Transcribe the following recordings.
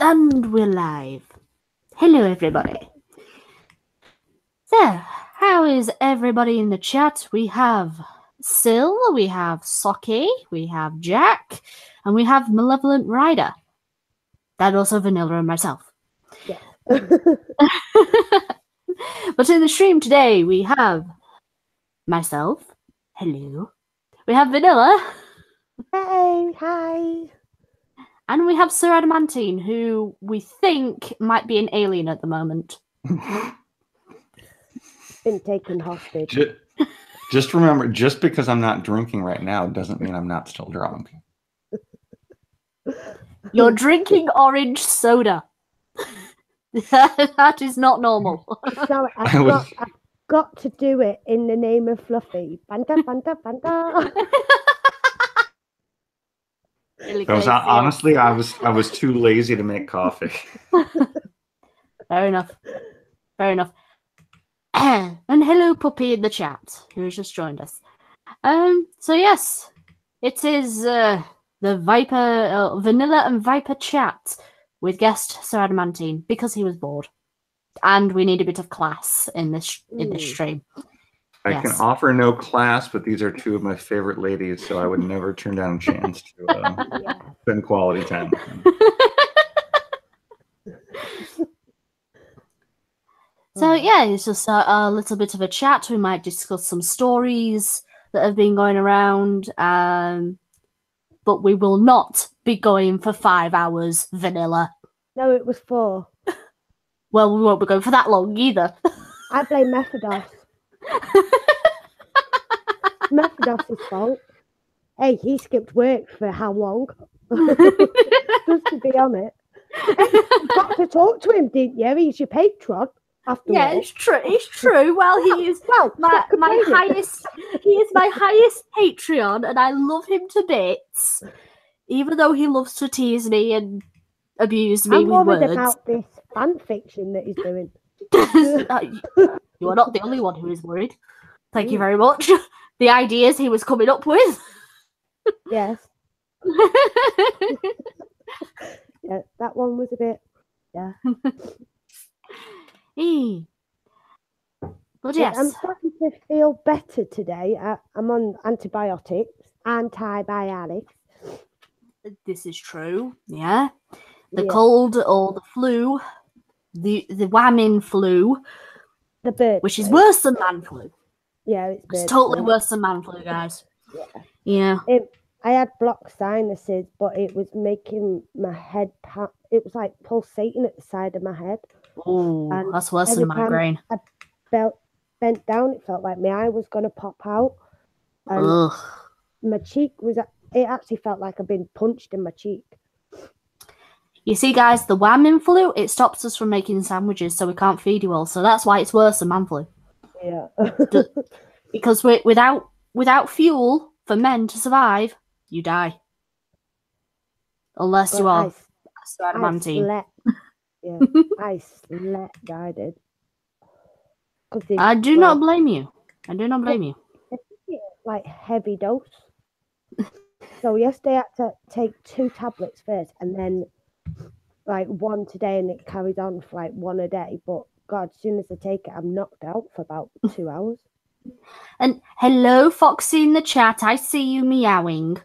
And we're live. Hello, everybody. So, how is everybody in the chat? We have Sil, we have Socky, we have Jack, and we have Malevolent Rider. And also Vanilla and myself. Yeah. But in the stream today, we have myself. Hello. We have Vanilla. Hey, hi. And we have Sir Adamantine, who we think might be an alien at the moment. Been taken hostage. Just remember, just because I'm not drinking right now doesn't mean I'm not still drunk. You're drinking orange soda. That is not normal. Sorry, I've got to do it in the name of Fluffy. Fanta, Fanta, Fanta. Honestly, I was too lazy to make coffee. Fair enough. Fair enough. And hello, Puppy in the chat, who's just joined us. So yes, it is the Viper, Vanilla and Viper chat with guest Sir Adamantine because he was bored, and we need a bit of class in this stream. I can offer no class, but these are two of my favorite ladies, so I would never turn down a chance to spend quality time with them. So yeah, it's just a little bit of a chat. We might discuss some stories that have been going around, but we will not be going for 5 hours, Vanilla. No, it was 4. Well, we won't be going for that long either. I blame Methodos. Methodos' fault. Hey, he skipped work for how long? Just to be on it. You got to talk to him, didn't you? He's your patron. Yeah, it's true. It's true. Well, he is my highest. He is my highest Patreon, and I love him to bits. Even though he loves to tease me and abuse me with words. I'm worried about this fan fiction that he's doing. You are not the only one who is worried. Thank you very much. The ideas he was coming up with. Yes. Yeah, that one was a bit. Yeah. But yes. I'm starting to feel better today. I'm on antibiotics. This is true. Yeah. The cold or the flu, the whamming flu, the bird which flu. Is worse than man flu. Yeah, it's totally worse than man flu, guys. Yeah. I had blocked sinuses, but it was making my head it was like pulsating at the side of my head. Oh, that's worse than migraine. I bent down, it felt like my eye was going to pop out. And my cheek it actually felt like I'd been punched in my cheek. You see, guys, the whamming flu, it stops us from making sandwiches, so we can't feed you all. So that's why it's worse than man flu. Yeah. Because without fuel for men to survive, you die. Unless you are Sir Adamantine. Yeah, I slept, I did. I do not blame you. I do not blame you. Like heavy dose. So yesterday I had to take 2 tablets first and then like 1 today, and it carries on for like 1 a day. But God, as soon as I take it, I'm knocked out for about 2 hours. And hello, Foxy in the chat. I see you meowing.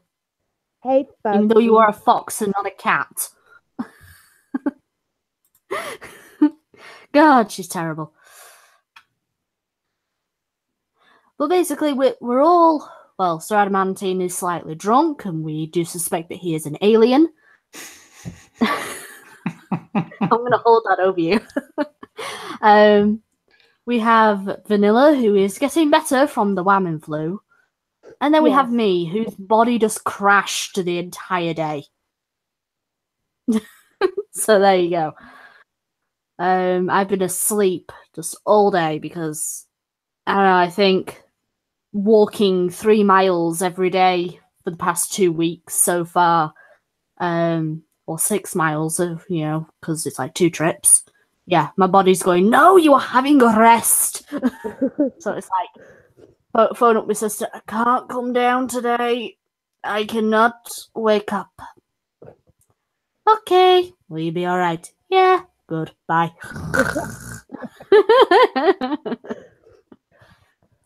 Hey, Foxy. Even though you are a fox and not a cat. God, she's terrible. But basically, we're all... Well, Sir Adamantine is slightly drunk, and we do suspect that he is an alien. I'm going to hold that over you. We have Vanilla, who is getting better from the whamming flu. And then we have me, whose body just crashed the entire day. So there you go. I've been asleep just all day because, I don't know, I think walking 3 miles every day for the past 2 weeks so far, or 6 miles, because it's like 2 trips. Yeah, my body's going, no, you are having a rest. So it's like, phone up my sister, I can't come down today. I cannot wake up. Okay, will you be all right? Yeah, good. Bye.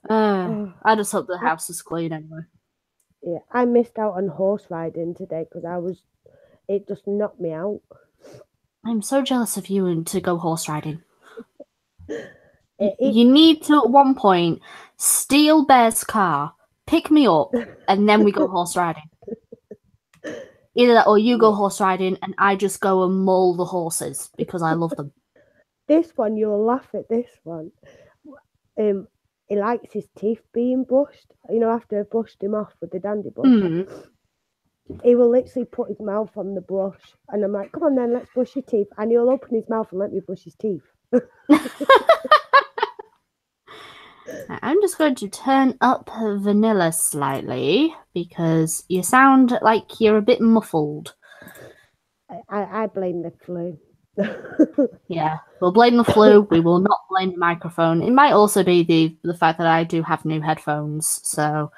I just hope the house is clean anyway. Yeah, I missed out on horse riding today because it just knocked me out. I'm so jealous of you and to go horse riding. It- You need to, at one point, steal Bear's car, pick me up, and then we go horse riding. Either that or you go horse riding and I just go and maul the horses because I love them. This one, you'll laugh at this one. He likes his teeth being brushed. You know, after I brushed him off with the dandy brush, he will literally put his mouth on the brush, and I'm like, "Come on, then, let's brush your teeth." And he'll open his mouth and let me brush his teeth. I'm just going to turn up vanilla slightly because you sound like you're a bit muffled. I blame the flu. Yeah, we'll blame the flu. We will not blame the microphone. It might also be the fact that I do have new headphones, so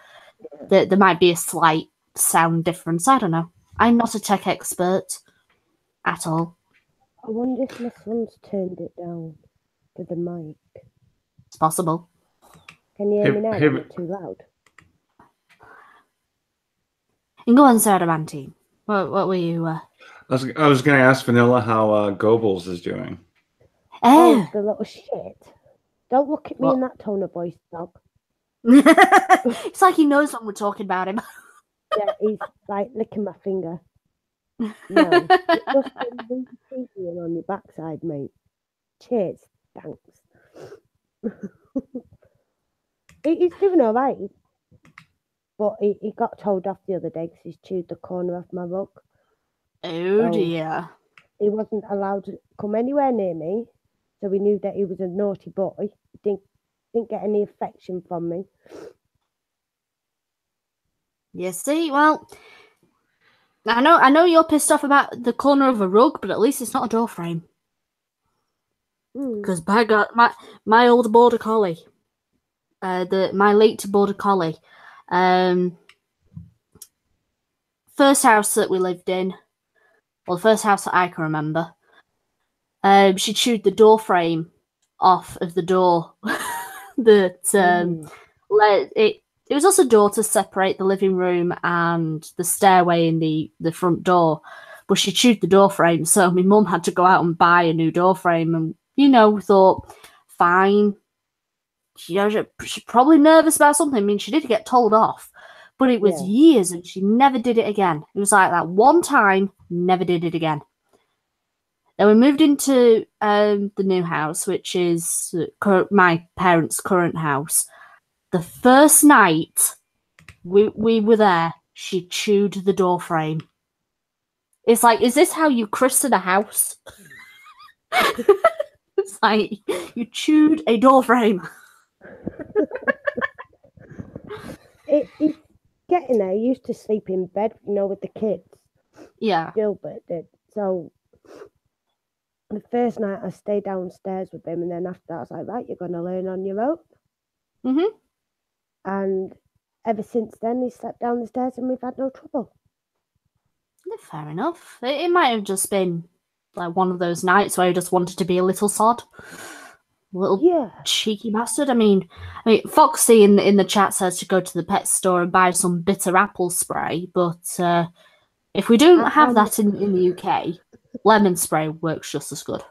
there might be a slight sound difference. I don't know. I'm not a tech expert at all. I wonder if my son's turned it down to the mic. It's possible. Can you hear me now? I'm not too loud. And go on, Sir Adamantine. What were you? I was going to ask Vanilla how Goebbels is doing. Oh, the little shit! Don't look at me in that tone of voice, dog. It's like he knows when we're talking about him. Yeah, he's like licking my finger. No, it's just been on your backside, mate. Cheers, thanks. He's doing all right, but he got told off the other day because he's chewed the corner off my rug. Oh dear. He wasn't allowed to come anywhere near me, so we knew that he was a naughty boy. He didn't get any affection from me. You see, well, I know you're pissed off about the corner of a rug, but at least it's not a door frame. Because by God, my old border collie, my late border collie, first house that we lived in, well, the first house that I can remember, she chewed the door frame off of the door that let it. It was also a door to separate the living room and the stairway in the front door, but she chewed the door frame, so my mum had to go out and buy a new door frame, and we thought, fine. She's probably nervous about something. I mean, she did get told off, but it was years and she never did it again. It was like that one time, never did it again. Then we moved into the new house, which is my parents' current house. The first night we were there, she chewed the door frame. It's like, is this how you christen a house? It's like, you chewed a door frame. He's getting there. He used to sleep in bed, with the kids. Yeah. Gilbert did. So the first night I stayed downstairs with him, and then after that I was like, right, you're going to learn on your own. Mm-hmm. And ever since then, he slept down the stairs and we've had no trouble. Fair enough. It might have just been like one of those nights where he just wanted to be a little sod. Little cheeky bastard. I mean, Foxy in the chat says to go to the pet store and buy some bitter apple spray, but if we don't have that in the UK, lemon spray works just as good.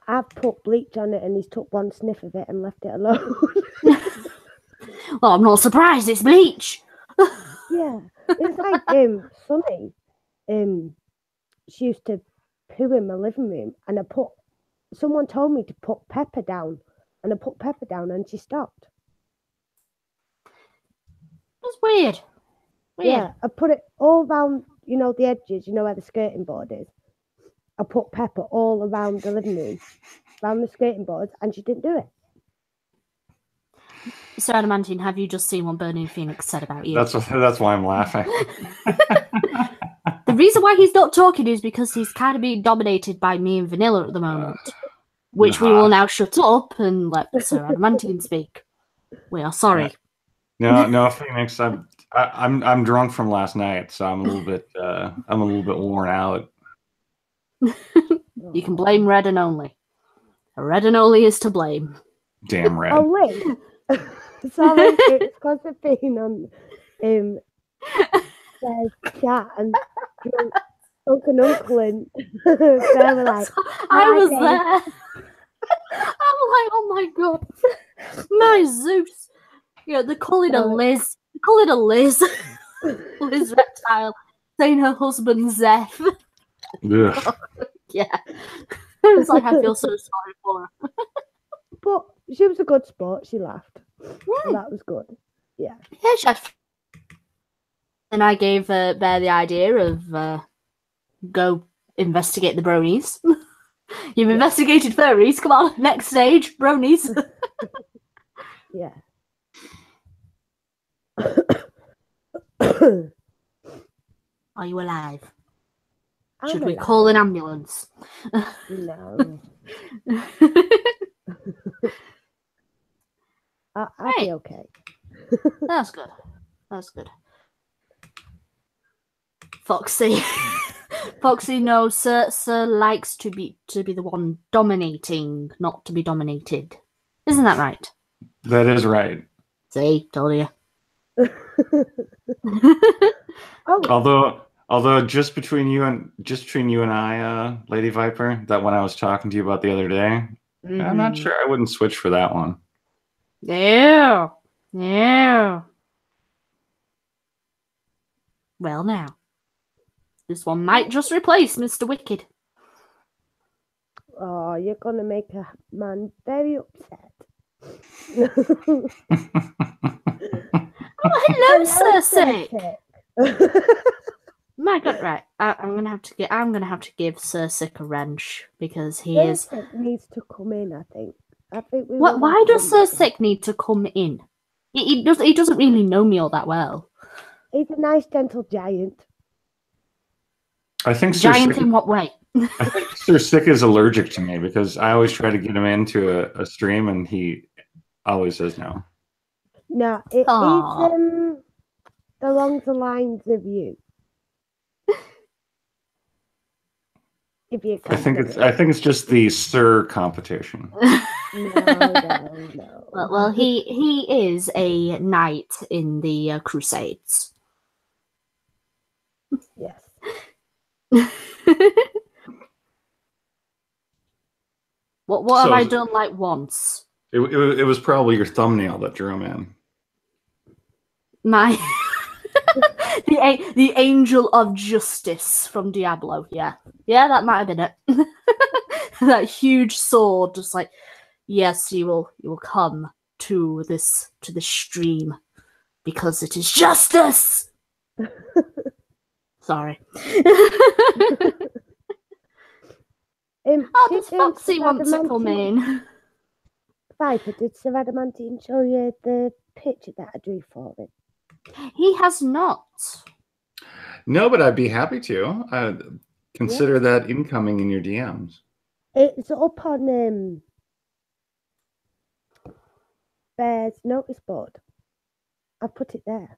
I've put bleach on it and he's took one sniff of it and left it alone. Well, I'm not surprised. It's bleach. Yeah, it's like Sunny. She used to poo in my living room, and someone told me to put pepper down, and I put pepper down, and she stopped. That's weird. Yeah, I put it all around, the edges, where the skirting board is. I put pepper all around the living room, around the skirting boards, and she didn't do it. Sir Adamantine, have you just seen what Burning Phoenix said about you? That's why I'm laughing. The reason why he's not talking is because he's kind of being dominated by me and Vanilla at the moment, which we will now shut up and let Sir Adamantine speak. We are sorry. No, Phoenix. I'm drunk from last night, so I'm a little bit worn out. You can blame Red and Only. Red and Only is to blame. Damn Red. Oh wait, sorry, it's because I've been on their chat and Uncle and they were like, I was there. I'm like, oh my god, my Zeus. They call it a Liz. They call it a Liz. Liz Reptile, saying her husband's Zeph. Yeah. It's like, I feel so sorry for her. But she was a good sport. She laughed. So that was good. Yeah. Yeah, she had. And I gave Bear the idea of go investigate the bronies. You've investigated furries. Come on, next stage, bronies. Yeah. Are you alive? I'm we alive. call an ambulance? No. I'll be okay. That's good. That's good. Foxy. Foxy knows Sir likes to be the one dominating, not to be dominated. Isn't that right? That is right. See, told you. Although just between you and I, Lady Viper, that one I was talking to you about the other day, I'm not sure I wouldn't switch for that one. Yeah. Well, now this one might just replace Mr. Wicked. Oh, you're gonna make a man very upset. Oh, hello, Sir Sick. My God, right? I'm gonna have to give Sir Sick a wrench because he needs to come in. I think. Why does Sir Sick need to come in? He doesn't really know me all that well. He's a nice, gentle giant. I think giant in what way? I think Sir Sick is allergic to me because I always try to get him into a stream and he always says no. No, it's along the lines of you. If you I think it's just the Sir competition. No. Well, he is a knight in the Crusades. Yes. What have I done like once? It was probably your thumbnail that drew him in. My the angel of justice from Diablo. Yeah, that might have been it. That huge sword, just like, yes, you will come to this stream because it is justice. Sorry. Does Foxy want to come in? Viper, did Sir Adamantine show you the picture that I drew for him? He has not. No, but I'd be happy to. Consider that incoming in your DMs. It's up on Bear's notice board. I put it there.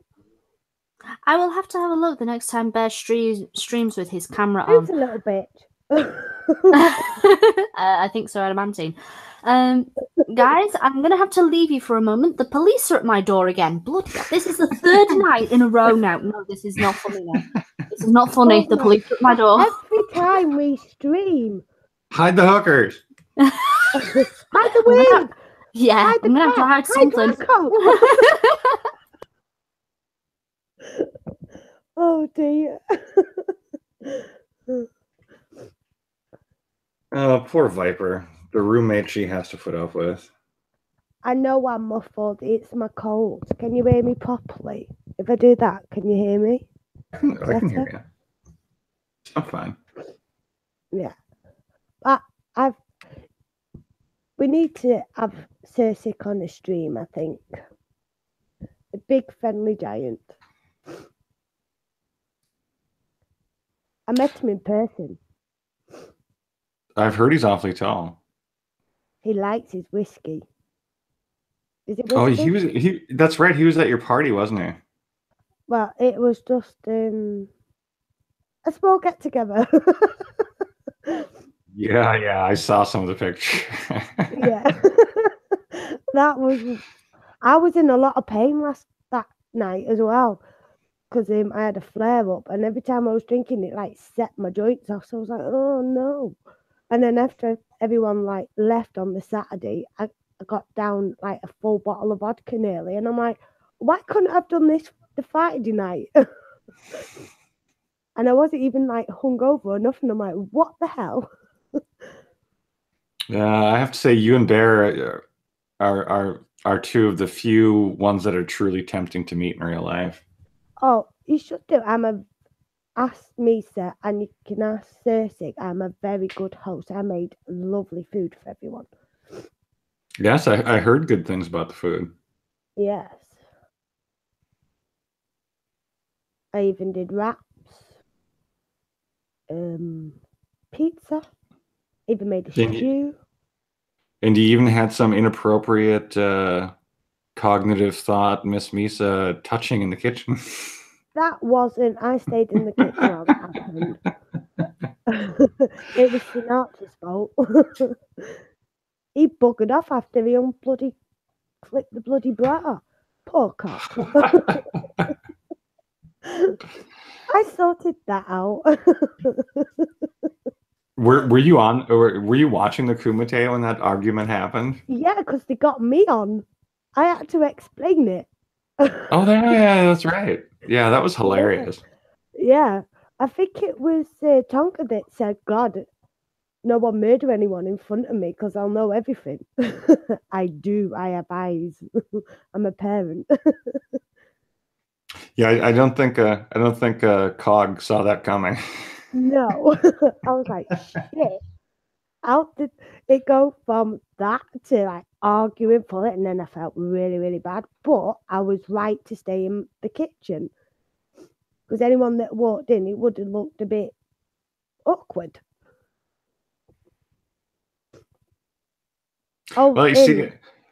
I will have to have a look the next time Bear streams with his camera on. It's a little bit. I think so, Adamantine. Guys, I'm going to have to leave you for a moment. The police are at my door again. Bloody God, this is the third night in a row now. No, this is not funny now. This is not funny. The police are at my door. Every time we stream. Hide the hookers. Hide the wind. Yeah, I'm going to have to hide something. Oh, dear. Oh, poor Viper. The roommate she has to put up with. I know I'm muffled. It's my cold. Can you hear me properly? If I do that, can you hear me? I can hear you. I'm fine. Yeah. We need to have Sir Sick on the stream, I think. A big friendly giant. I met him in person. I've heard he's awfully tall. He likes his whiskey. Is it whiskey? Oh, he that's right. He was at your party, wasn't he? Well, it was just a small get together. Yeah, I saw some of the pictures. Yeah. I was in a lot of pain that night as well because I had a flare up, and every time I was drinking, it like set my joints off. So I was like, oh no. And then after everyone like left on the Saturday, I got down like a full bottle of vodka nearly, and I'm like, why couldn't I have done this the Friday night? And I wasn't even like hungover or nothing. I'm like, what the hell? Yeah, I have to say, you and Bear are two of the few ones that are truly tempting to meet in real life. Oh, you should do. Ask me, sir, and you can ask Cersei. I'm a very good host. I made lovely food for everyone. Yes, I heard good things about the food. Yes. I even did wraps, pizza, even made a stew. And you even had some inappropriate cognitive thought, Miss Misa touching in the kitchen. That wasn't. I stayed in the kitchen while that happened. It was Sinatra's fault. He buggered off after he clicked the bloody bladder. Poor cock. I sorted that out. Were you on, or were you watching the Kumite when that argument happened? Yeah, because they got me on. I had to explain it. Oh, yeah, that's right. Yeah, that was hilarious. Yeah, I think it was Tonka that said, God, no one murder anyone in front of me because I'll know everything. I do. I have eyes. I'm a parent. Yeah, I don't think Cog saw that coming. No. I was like, shit. How did it go from that to like arguing for it? And then I felt really, really bad. But I was right to stay in the kitchen because anyone that walked in, it would have looked a bit awkward. Oh, Well, you see,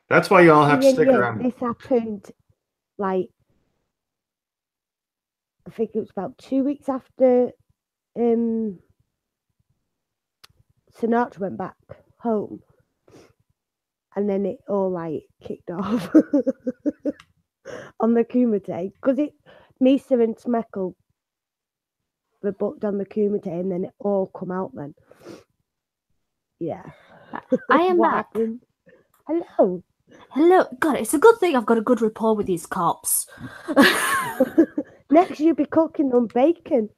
that's why y'all have to stick around. This happened like, I think it was about 2 weeks after Sinatra went back home. And then it all like kicked off on the Kumite because Misa and Smeckle were booked on the Kumite, and then it all come out then. Yeah. I am back. Happened? Hello. God, it's a good thing I've got a good rapport with these cops. Next, you'll be cooking on bacon.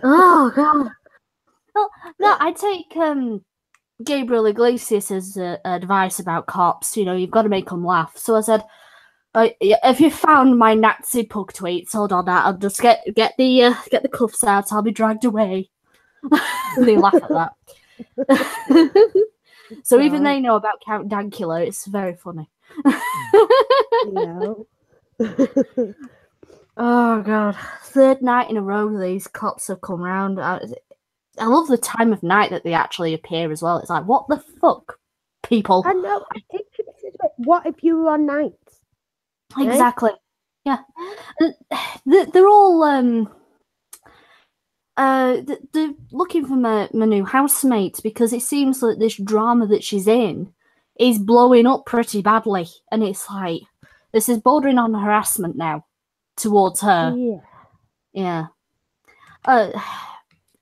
Oh God. Well, no, I take Gabriel Iglesias' advice about cops. You know, you've got to make them laugh. So I said, if you found my Nazi pug tweets, hold on, I'll just get the cuffs out. I'll be dragged away. They laugh at that. So even they know about Count Dankula. It's very funny. Yeah. Oh God! Third night in a row, these cops have come round. I love the time of night that they actually appear as well. It's like, what the fuck, people? I know. What if you were on nights? Exactly. Yeah. They're all they're looking for my new housemate because it seems that this drama that she's in is blowing up pretty badly, and it's like this is bordering on harassment now towards her. Yeah.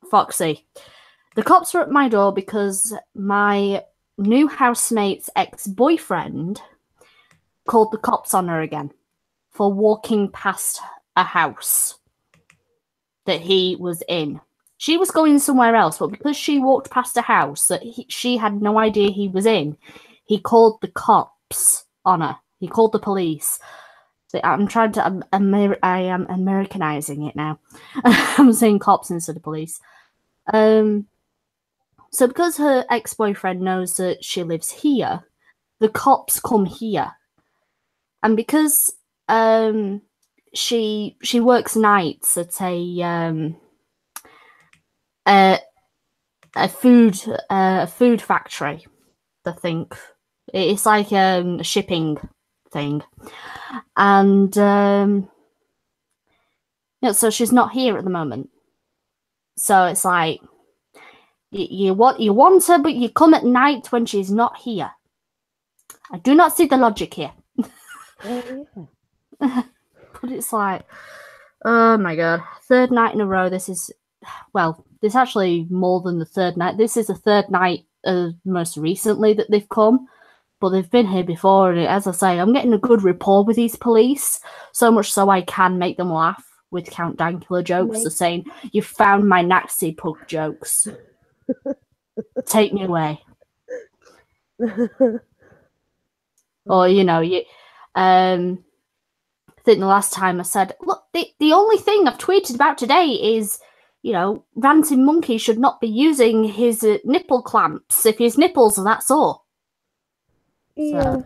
Foxy. The cops are at my door because my new housemate's ex-boyfriend called the cops on her again for walking past a house that he was in. She was going somewhere else, but because she walked past a house that she had no idea he was in, he called the cops on her. He called the police. So I'm trying to, I am Americanizing it now. I'm saying cops instead of police. So because her ex-boyfriend knows that she lives here, the cops come here. And because she works nights at a food factory, I think. It's like a shipping thing. And so she's not here at the moment. So it's like You want her, but you come at night when she's not here. I do not see the logic here. Yeah. But it's like, oh my god, third night in a row. This is, well, this actually more than the third night. This is the third night most recently that they've come, but they've been here before. And as I say, I'm getting a good rapport with these police, so much so I can make them laugh with Count Dankula jokes. They're saying, "You found my Nazi pug jokes. Take me away." Or I think the last time I said, look, the only thing I've tweeted about today is, Ranting Monkey should not be using his nipple clamps if his nipples are that sore. Yeah.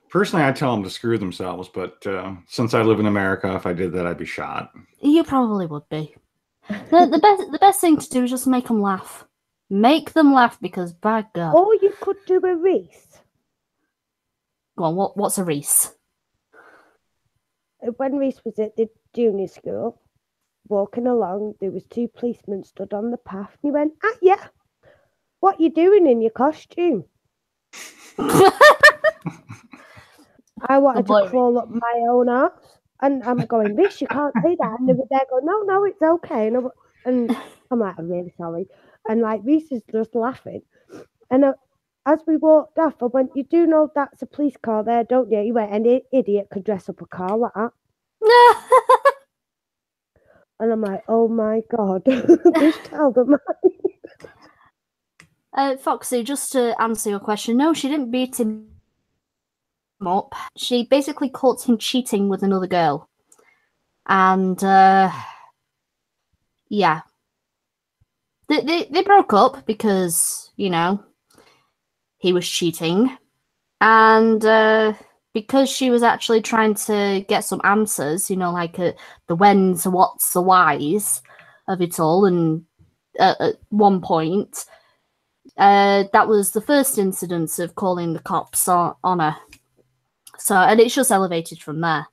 Personally, I tell them to screw themselves, but since I live in America, if I did that, I'd be shot. You probably would be. The best thing to do is just make them laugh. Make them laugh, because by God. Or you could do a Reese. Go on, what's a Reese? When Reese was at the junior school, walking along, there was 2 policemen stood on the path, and he went, yeah, what you doing in your costume? I wanted to crawl up my own arse, and I'm going, Reese, you can't say that. And they were there going, no, it's okay. And I'm like, I'm really sorry. And like, Reese is just laughing. And as we walked off, I went, you do know that's a police car there, don't you? He went, an idiot could dress up a car like that. And I'm like, oh my God, just tell them. Foxy, just to answer your question, no, she didn't beat him up. She basically caught him cheating with another girl. And, yeah. They broke up because, he was cheating. And because she was actually trying to get some answers, like the whens, whats, the whys of it all. And at one point, that was the first incidence of calling the cops on her. So, and it's just elevated from there.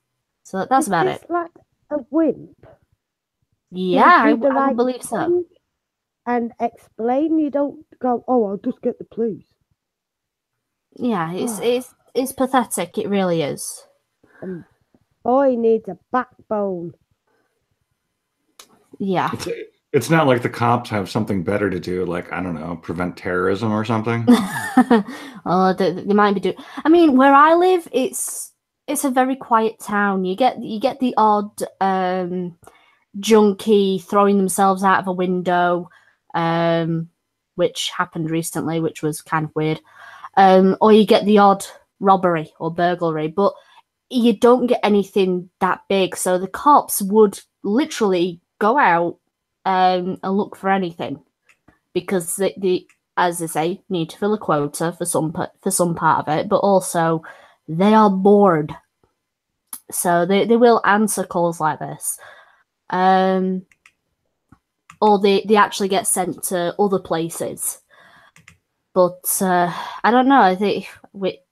So that's about it. Like a wimp? Yeah, I would believe so. And explain, you don't go, I'll just get the police. Yeah, it's pathetic. It really is. Boy needs a backbone. Yeah. It's not like the cops have something better to do, like, I don't know, prevent terrorism or something. Oh, they might be doing. I mean, where I live, it's a very quiet town. You get the odd junkie throwing themselves out of a window, which happened recently, which was kind of weird. Or you get the odd robbery or burglary, but you don't get anything that big. So the cops would literally go out and look for anything, because they, as they say, need to fill a quota for some part of it, but also they are bored, so they will answer calls like this, or they actually get sent to other places. But I don't know. I think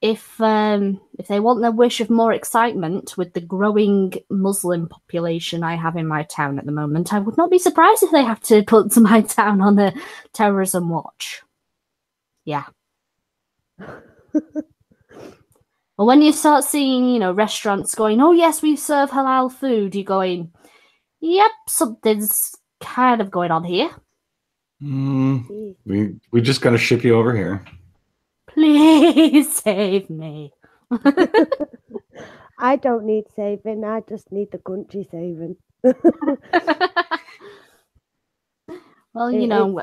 if they want their wish of more excitement with the growing Muslim population I have in my town at the moment, I would not be surprised if they have to put my town on the terrorism watch. Yeah. Well, when you start seeing, restaurants going, oh yes, we serve halal food, you're going, yep, something's kind of going on here. We just got to ship you over here. Please save me. I don't need saving. I just need the country saving. Well,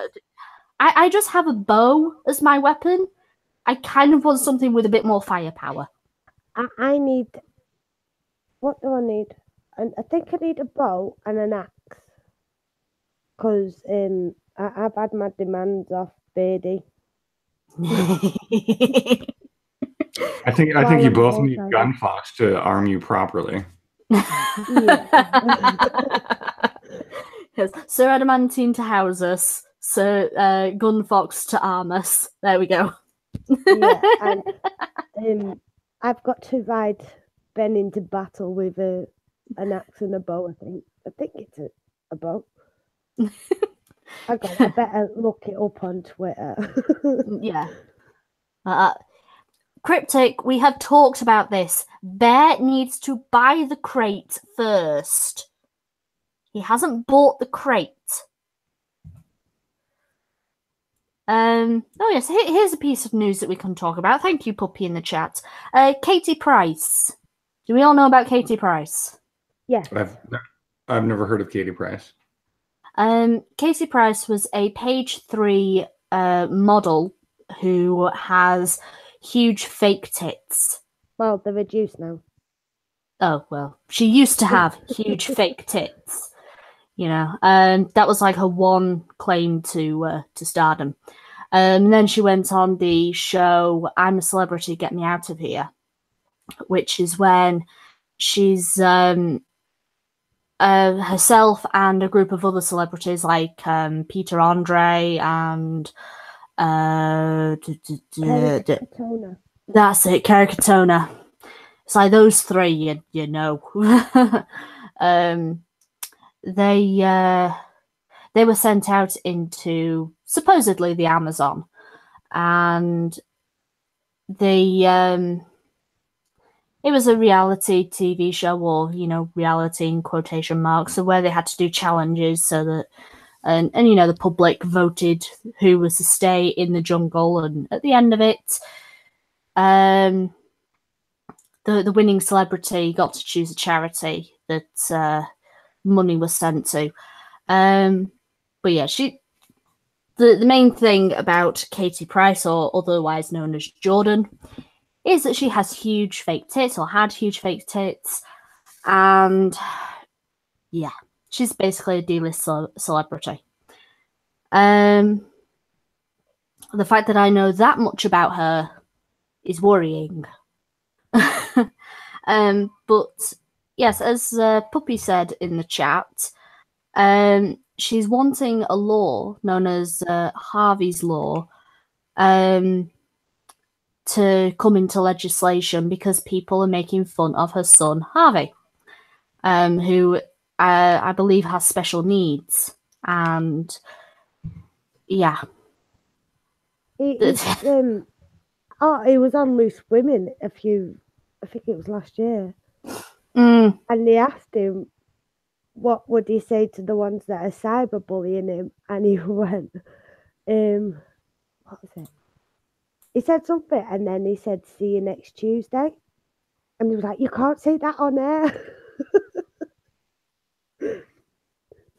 I just have a bow as my weapon. I kind of want something with a bit more firepower. I need... What do I need? I think I need a bow and an axe. Because I've had my demands off Beardy. I think you both need Gunfox to arm you properly. Yes. Sir Adamantine to house us, Sir Gunfox to arm us. There we go. Yeah, and I've got to ride Ben into battle with an axe and a bow. I think it's a bow. I better look it up on Twitter. Yeah. Cryptic, we have talked about this. Bear needs to buy the crate first. He hasn't bought the crate. Oh yes, here's a piece of news that we can talk about. Thank you, Puppy, in the chat. Katie Price. Do we all know about Katie Price? Yeah. I've never heard of Katie Price. Katie Price was a page 3 model who has huge fake tits. Well, they're reduced now. Oh, well, she used to have huge fake tits. You know, that was like her one claim to stardom. And then she went on the show I'm a Celebrity, Get Me Out of Here, which is when she's herself and a group of other celebrities like Peter Andre and Katona. That's it, Kerry Katona. It's like those three, you know. They were sent out into supposedly the Amazon, and it was a reality TV show, or reality in quotation marks, so where they had to do challenges so that and the public voted who was to stay in the jungle, and at the end of it, the winning celebrity got to choose a charity that money was sent to. But yeah, the main thing about Katie Price, or otherwise known as Jordan, is that she has huge fake tits, or had huge fake tits, and yeah, she's basically a D-list celebrity. The fact that I know that much about her is worrying. But yes, as Puppy said in the chat, she's wanting a law known as Harvey's Law to come into legislation because people are making fun of her son, Harvey, who I believe has special needs. And yeah. He was on Loose Women I think it was last year. And they asked him, what would he say to the ones that are cyberbullying him? And he went, what was it? He said something, and then he said, see you next Tuesday. And he was like, you can't say that on air.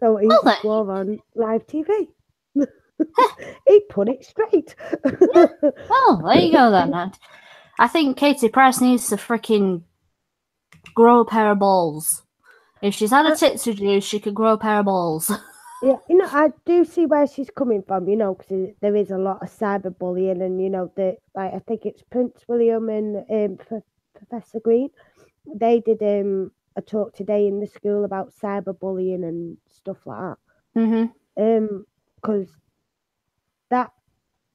So he swore on live TV. He put it straight. Well, there you go then. I think Katie Price needs to freaking grow a pair of balls. If she's had a tits reduced, she could grow a pair of balls. Yeah, I do see where she's coming from, because there is a lot of cyberbullying, and I think it's Prince William and Professor Green. They did a talk today in the school about cyberbullying and stuff like that. Mm-hmm. Because that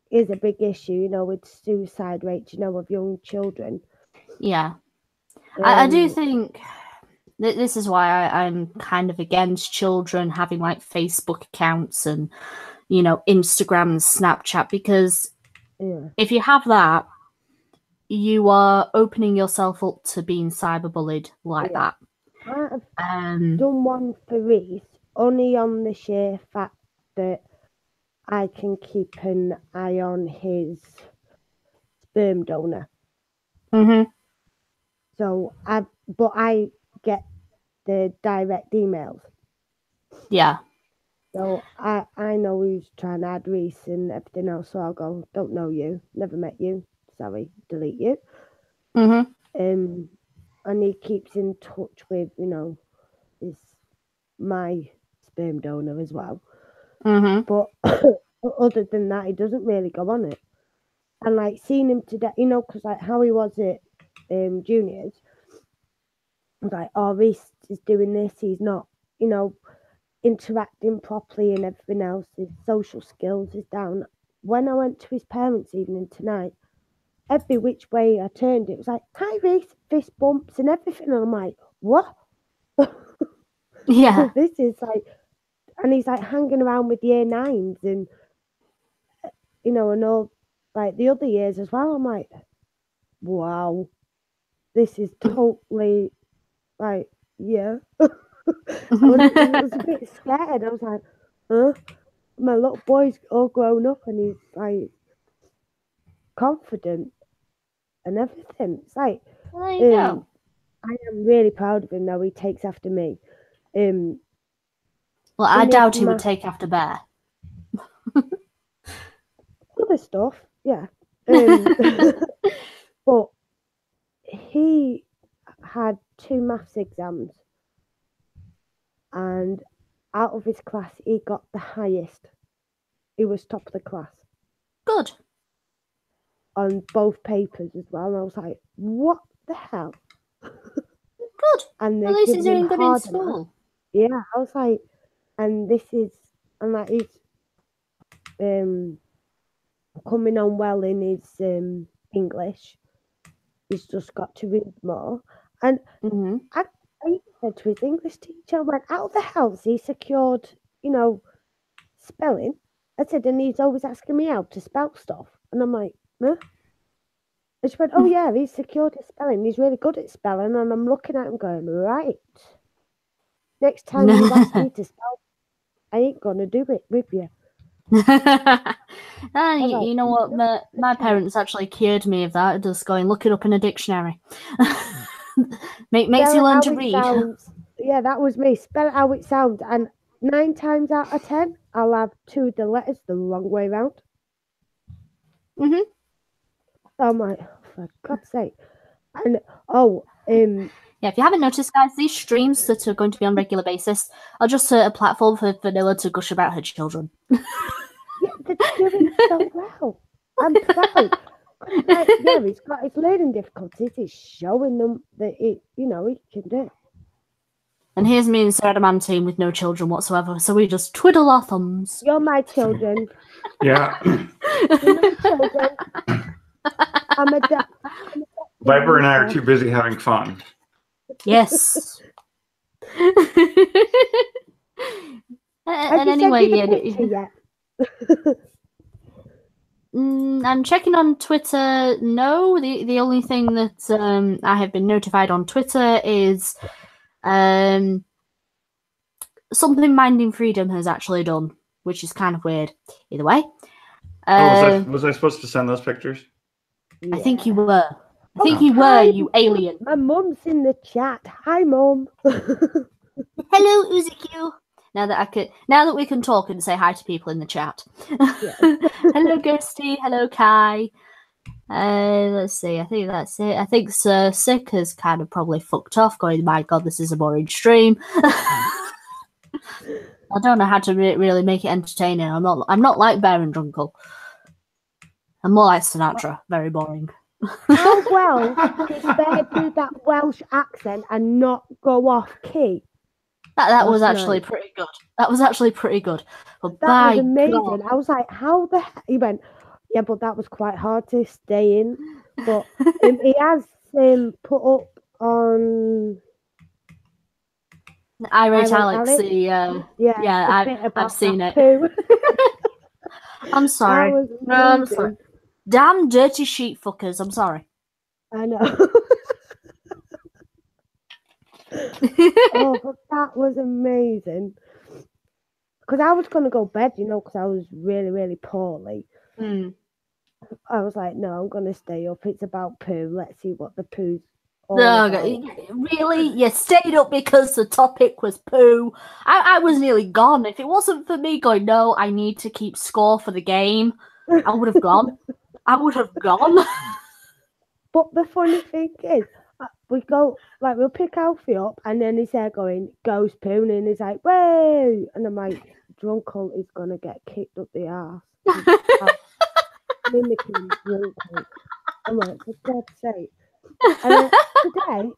is a big issue, with suicide rates, of young children. Yeah. I do think this is why I'm kind of against children having like Facebook accounts and, Instagram and Snapchat, because if you have that, you are opening yourself up to being cyberbullied like that. I've done one for Reese, only on the sheer fact that I can keep an eye on his sperm donor. Mm-hmm. So I get the direct emails. Yeah. So I know who's trying to add Reese and everything else. So I'll go, don't know you, never met you, sorry, delete you. Mm-hmm. And he keeps in touch with, my sperm donor as well. Mm-hmm. But other than that, he doesn't really go on it. And like seeing him today, because like how he was at juniors, I was like, oh, Reese is doing this. He's not, interacting properly and everything else. His social skills is down. When I went to his parents' evening tonight, every which way I turned, it was like, hi, Reese, fist bumps and everything. And I'm like, what? Yeah. This is like, and he's like hanging around with year 9s and and all like the other years as well. I'm like, wow, this is totally like, yeah. I was a bit scared. I was like, huh? My little boy's all grown up and he's like confident and everything. It's like, Well, there you go. I am really proud of him though. He takes after me. Well, I doubt he would take after Bear. Other stuff, yeah. But he had 2 maths exams, and out of his class, he got the highest. He was top of the class. Good. On both papers as well. And I was like, what the hell? Good. And at least he's doing good in school. Yeah, I was like, and he's coming on well in his English. He's just got to read more. And I said to his English teacher, I went, how the hell's he secured, spelling? I said, and he's always asking me how to spell stuff. And I'm like, huh? And she went, oh yeah, he's secured his spelling. He's really good at spelling. And I'm looking at him going, right. Next time you ask me to spell, I ain't going to do it with you. You know what? My parents actually cured me of that. Just going, look it up in a dictionary. Makes you learn to read. Yeah, that was me. Spell it how it sounds. And 9 times out of 10, I'll have 2 of the letters the wrong way round. So I'm like, oh, for God's sake. And yeah, if you haven't noticed, guys, these streams that are going to be on a regular basis are just a platform for Vanilla to gush about her children. Yeah, they're doing so well. I'm proud. Yeah, he's got his learning difficulties. He's showing them that he can do it. And here's me and Sir Adamantine with no children whatsoever, so we just twiddle our thumbs. You're my children. Yeah. You're my children. Viper and I are too busy having fun. Yes. And anyway, I'm checking on Twitter. No, the only thing that I have been notified on Twitter is something Minding Freedom has actually done, which is kind of weird. Either way. Was I supposed to send those pictures? Yeah. I think you were. I think you were, you alien. My mum's in the chat. Hi, Mum. Hello, Uziq. Now that we can talk and say hi to people in the chat. Yeah. Hello, Ghosty. Hello, Kai. Let's see. I think that's it. I think Sir Sick has kind of probably fucked off, going, my God, this is a boring stream. I don't know how to really make it entertaining. I'm not like Bear and Drunkle. I'm more like Sinatra. Very boring. How well did Bear do that Welsh accent and not go off key? That was actually pretty good. That was actually pretty good. But that was amazing. God. I was like, how the hell? He went, yeah, but that was quite hard to stay in. But he has put up on Irate Alex. I've seen it. I'm sorry. No, I'm sorry. Damn dirty sheep fuckers. I'm sorry. I know. Oh, but that was amazing. Because I was going to go to bed, because I was really, really poorly. I was like, no, I'm going to stay up. It's about poo. Let's see what the poo's all about. Really? You stayed up because the topic was poo? I was nearly gone. If it wasn't for me going, no, I need to keep score for the game, I would have gone. But the funny thing is, we'll pick Alfie up, and then he's there going, goes poo, and he's like, whoa! And I'm like, Drunkle is going to get kicked up the arse. Mimicking Drunkle. I'm like, for God's sake. And then today,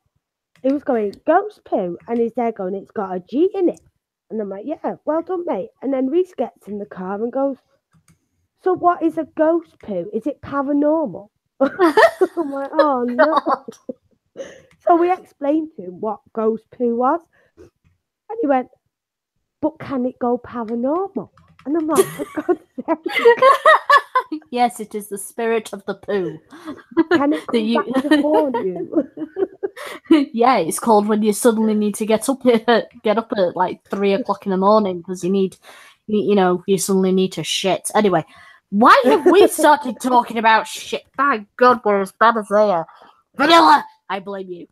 he was going, goes poo, and he's there going, it's got a G in it. And I'm like, yeah, well done, mate. And then Reese gets in the car and goes, so what is a ghost poo? Is it paranormal? I'm like, oh no. So we explained to him what ghost poo was. And he went, but can it go paranormal? And I'm like, for God's sake. Yes, it is the spirit of the poo. Can it come back to haunt you? Yeah, it's called when you suddenly need to get up at like 3 o'clock in the morning because you suddenly need to shit. Anyway, why have we started talking about shit? My God, we're as bad as they are. Vanilla, I blame you.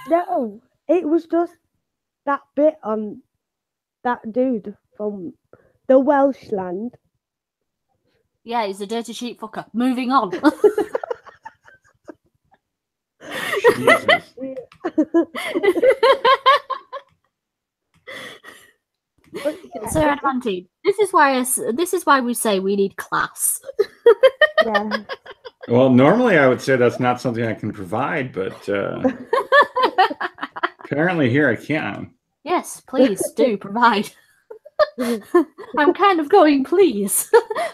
No, it was just that bit on that dude from the Welsh land. Yeah, he's a dirty sheep fucker. Moving on. Jesus. Sir Adamantine, this is why we say we need class. Yeah. Well, normally I would say that's not something I can provide, but apparently here I can. Yes, please do provide. I'm kind of going, please.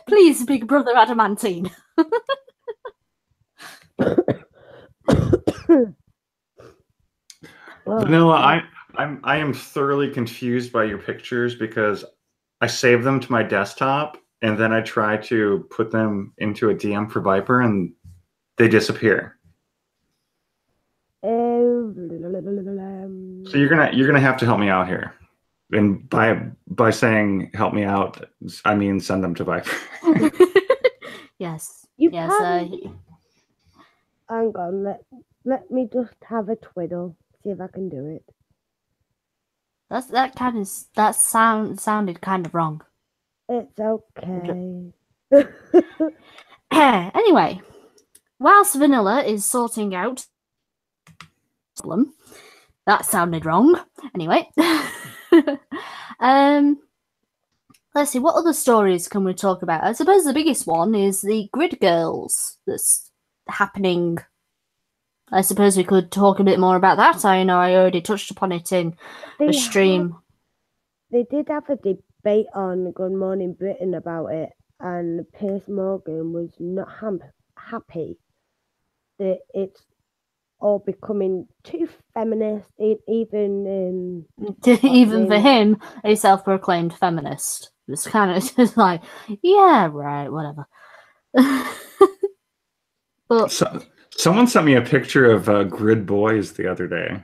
Please, big brother Adamantine. Vanilla, I am thoroughly confused by your pictures because I save them to my desktop and then I try to put them into a DM for Viper and they disappear. So you're gonna have to help me out here. And by saying help me out, I mean send them to Viper. Yes. You yes. can. Hang on, let me just have a twiddle. See if I can do it. That sounded kind of wrong. It's okay. Anyway, whilst Vanilla is sorting out problem, that sounded wrong. Anyway, let's see, what other stories can we talk about? I suppose the biggest one is the Grid Girls that's happening. I suppose we could talk a bit more about that. I know I already touched upon it in the stream. They did have a debate on Good Morning Britain about it, and Piers Morgan was not happy that it's all becoming too feminist, even for him, a self-proclaimed feminist. It's kind of just like, yeah, right, whatever. But someone sent me a picture of Grid Boys the other day.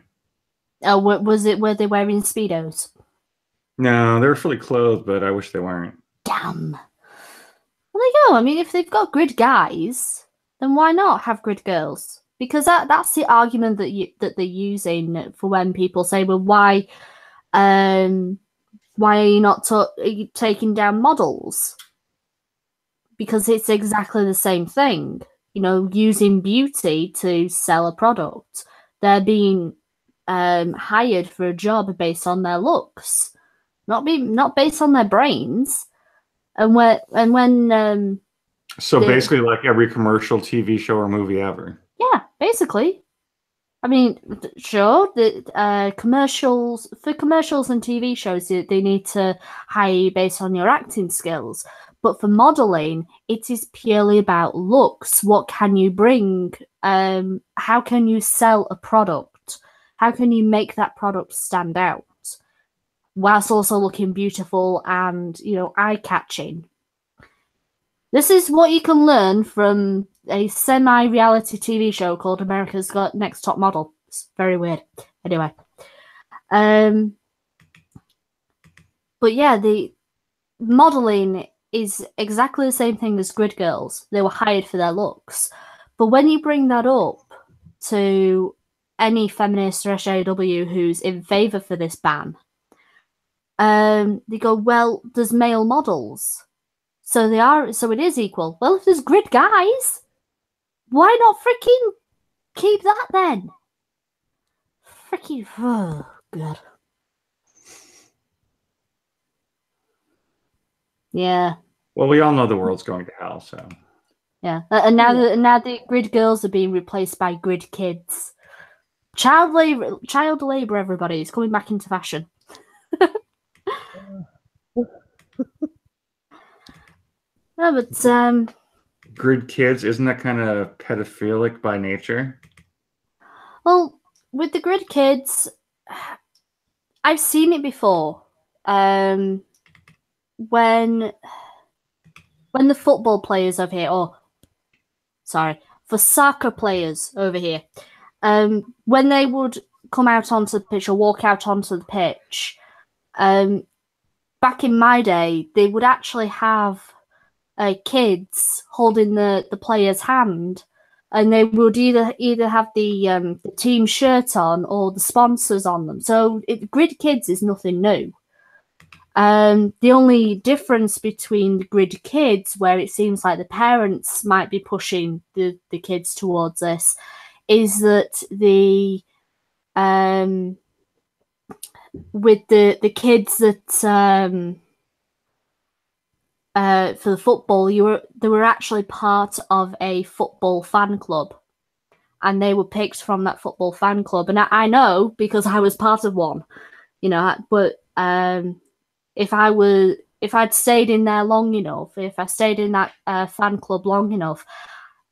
Oh, was it? Were they wearing Speedos? No, they were fully clothed, but I wish they weren't. Damn. Well, there you go. I mean, if they've got grid guys, then why not have grid girls? Because that's the argument that they're using for when people say, well, why are you not taking down models? Because it's exactly the same thing. Using beauty to sell a product. They're being hired for a job based on their looks, not based on their brains. So basically, like every commercial, TV show, or movie ever. Yeah, basically. I mean, sure, the commercials and TV shows, they need to hire you based on your acting skills. But for modeling, it is purely about looks. What can you bring? How can you sell a product? How can you make that product stand out whilst also looking beautiful and, eye-catching? This is what you can learn from a semi-reality TV show called America's Next Top Model. It's very weird. Anyway. But yeah, the modeling is exactly the same thing as Grid Girls. They were hired for their looks. But when you bring that up to any feminist or SJW who's in favour for this ban, they go, well, there's male models. So it is equal. Well, if there's grid guys, why not freaking keep that then? Freaking, oh, God. Yeah. Well, we all know the world's going to hell, so. Yeah, and now the grid girls are being replaced by grid kids. Child labor, everybody, is coming back into fashion. No, but grid kids, isn't that kind of pedophilic by nature? Well, with the grid kids, I've seen it before. when the football players over here, for soccer players over here, when they would come out onto the pitch or walk out onto the pitch, back in my day, they would actually have kids holding the player's hand, and they would either have the team shirt on or the sponsors on them. So Grid Kids is nothing new. The only difference between the Grid Kids, where it seems like the parents might be pushing the kids towards this, is that with the kids that for the football, they were actually part of a football fan club, and they were picked from that football fan club. And I know because I was part of one, But if I'd stayed in there long enough, if I stayed in that fan club long enough,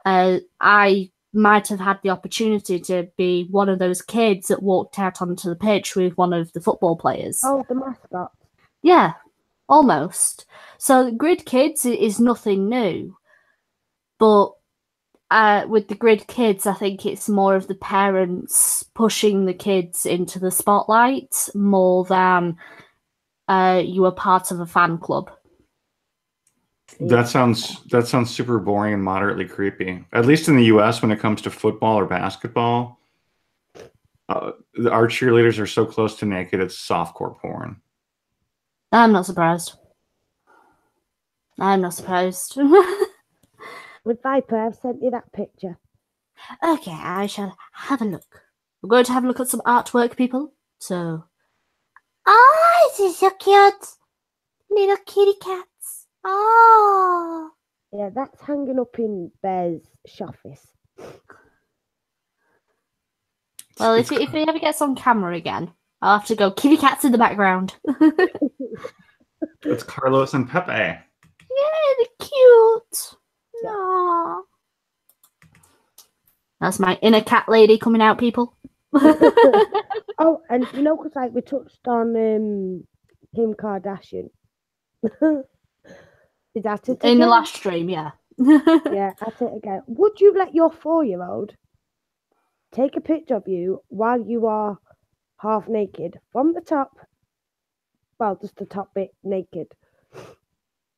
I might have had the opportunity to be one of those kids that walked out onto the pitch with one of the football players. Oh, the mascot. Yeah, almost. So Grid Kids is nothing new, but with the Grid Kids, I think it's more of the parents pushing the kids into the spotlight more than you were part of a fan club. That sounds super boring and moderately creepy. At least in the U.S., when it comes to football or basketball, our cheerleaders are so close to naked, it's softcore porn. I'm not surprised. With Viper, I've sent you that picture. Okay, I shall have a look. We're going to have a look at some artwork, people. So, this is so cute. Little kitty cats. Oh. Yeah, that's hanging up in Bear's office. Well, if he ever gets on camera again, I'll have to go kitty cats in the background. It's Carlos and Pepe. Yeah, they're cute. Aww. That's my inner cat lady coming out, people. Oh, and because we touched on Kim Kardashian. Is that it again? In the last stream, yeah. Yeah, that's it again. Would you let your 4-year-old take a picture of you while you are half naked from the top? Well, just the top bit naked.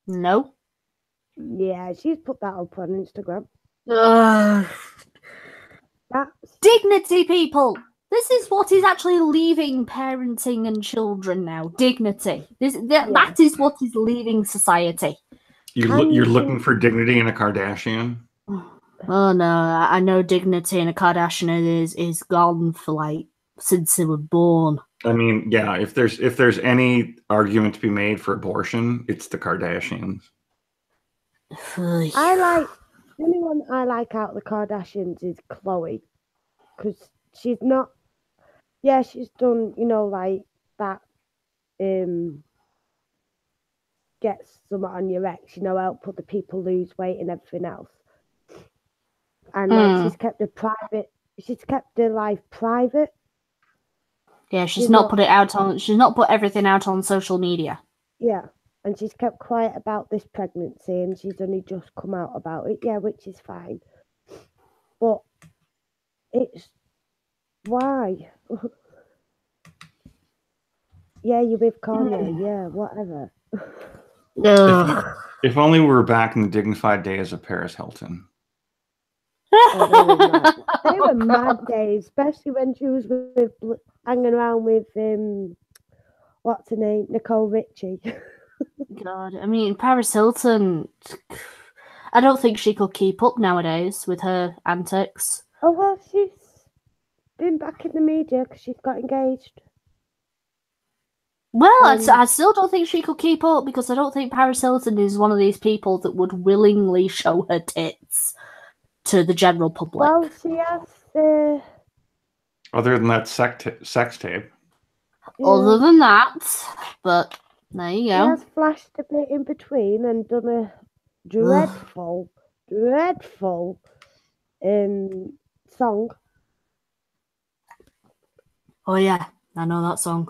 No. Yeah, she's put that up on Instagram. That's dignity, people. This is what is actually leaving parenting and children now. Dignity. That is what is leaving society. You're looking for dignity in a Kardashian? Oh no, I know dignity in a Kardashian is gone for since they were born. I mean, yeah, if there's any argument to be made for abortion, it's the Kardashians. The only one I like out of the Kardashians is Khloe, because she's not. Yeah, she's done that. Gets some on your ex, help other people lose weight and everything else. And she's kept her life private. Yeah, she's not put everything out on social media. Yeah. And she's kept quiet about this pregnancy, and she's only just come out about it. Yeah, which is fine. But it's why? Yeah, you're with Kanye. Yeah, whatever. If only we were back in the dignified days of Paris Hilton. They were mad days, especially when she was hanging around with what's her name, Nicole Richie. God, I mean, Paris Hilton, I don't think she could keep up nowadays with her antics. Oh, well, she's been back in the media because she's got engaged. Well, I still don't think she could keep up, because I don't think Paris Hilton is one of these people that would willingly show her tits to the general public. Well, she has... Other than that sex tape. Yeah. Other than that, but... There you go. He has flashed a bit in between and done a dreadful song. Oh yeah, I know that song.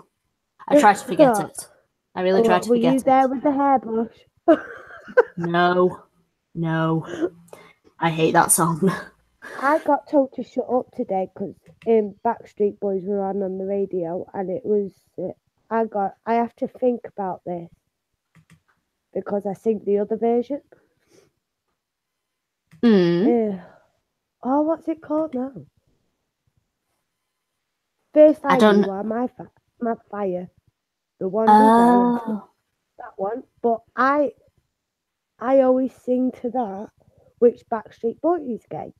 I try to forget it. I really tried to Were forget you it. there with the hairbrush? No. I hate that song. I got told to shut up today because Backstreet Boys were on the radio, and it was I have to think about this because I sing the other version. Oh, what's it called now? First I Fire don't. You Are My Fire. The Wonders Day. That one. But I always sing to that, which Backstreet Boys gay.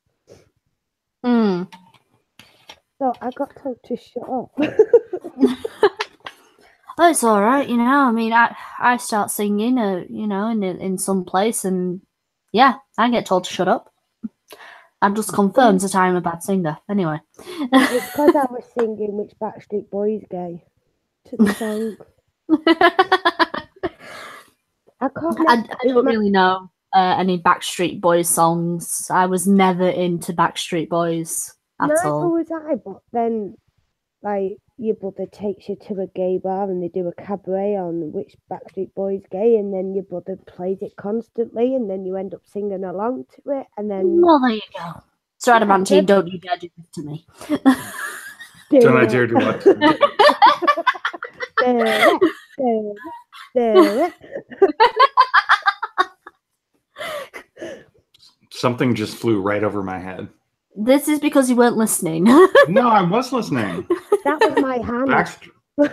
So I got told to shut up. Oh, it's all right, you know. I mean, I start singing, you know, in some place, and yeah, I get told to shut up. That just confirms that I'm a bad singer. Anyway, It's because I was singing which Backstreet Boys gay to the song. I don't really know any Backstreet Boys songs. I was never into Backstreet Boys at all. Neither was I, but then, like, your brother takes you to a gay bar and they do a cabaret on which Backstreet Boys gay, and then your brother plays it constantly, and then you end up singing along to it, and then... Well, there you go. Sir Adamantine, don't you dare do this to me. Don't I dare do what? Something just flew right over my head. This is because you weren't listening. No, I was listening. That was my hand.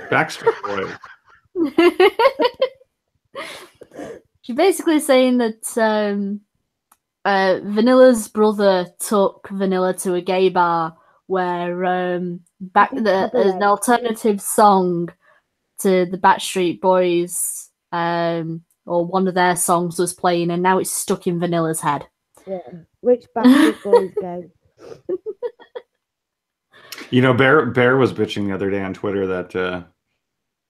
Backstreet Boys. She's basically saying that Vanilla's brother took Vanilla to a gay bar where an alternative song to the Backstreet Boys or one of their songs was playing, and now it's stuck in Vanilla's head. Yeah, which Backstreet Boys go? You know, Bear was bitching the other day on Twitter that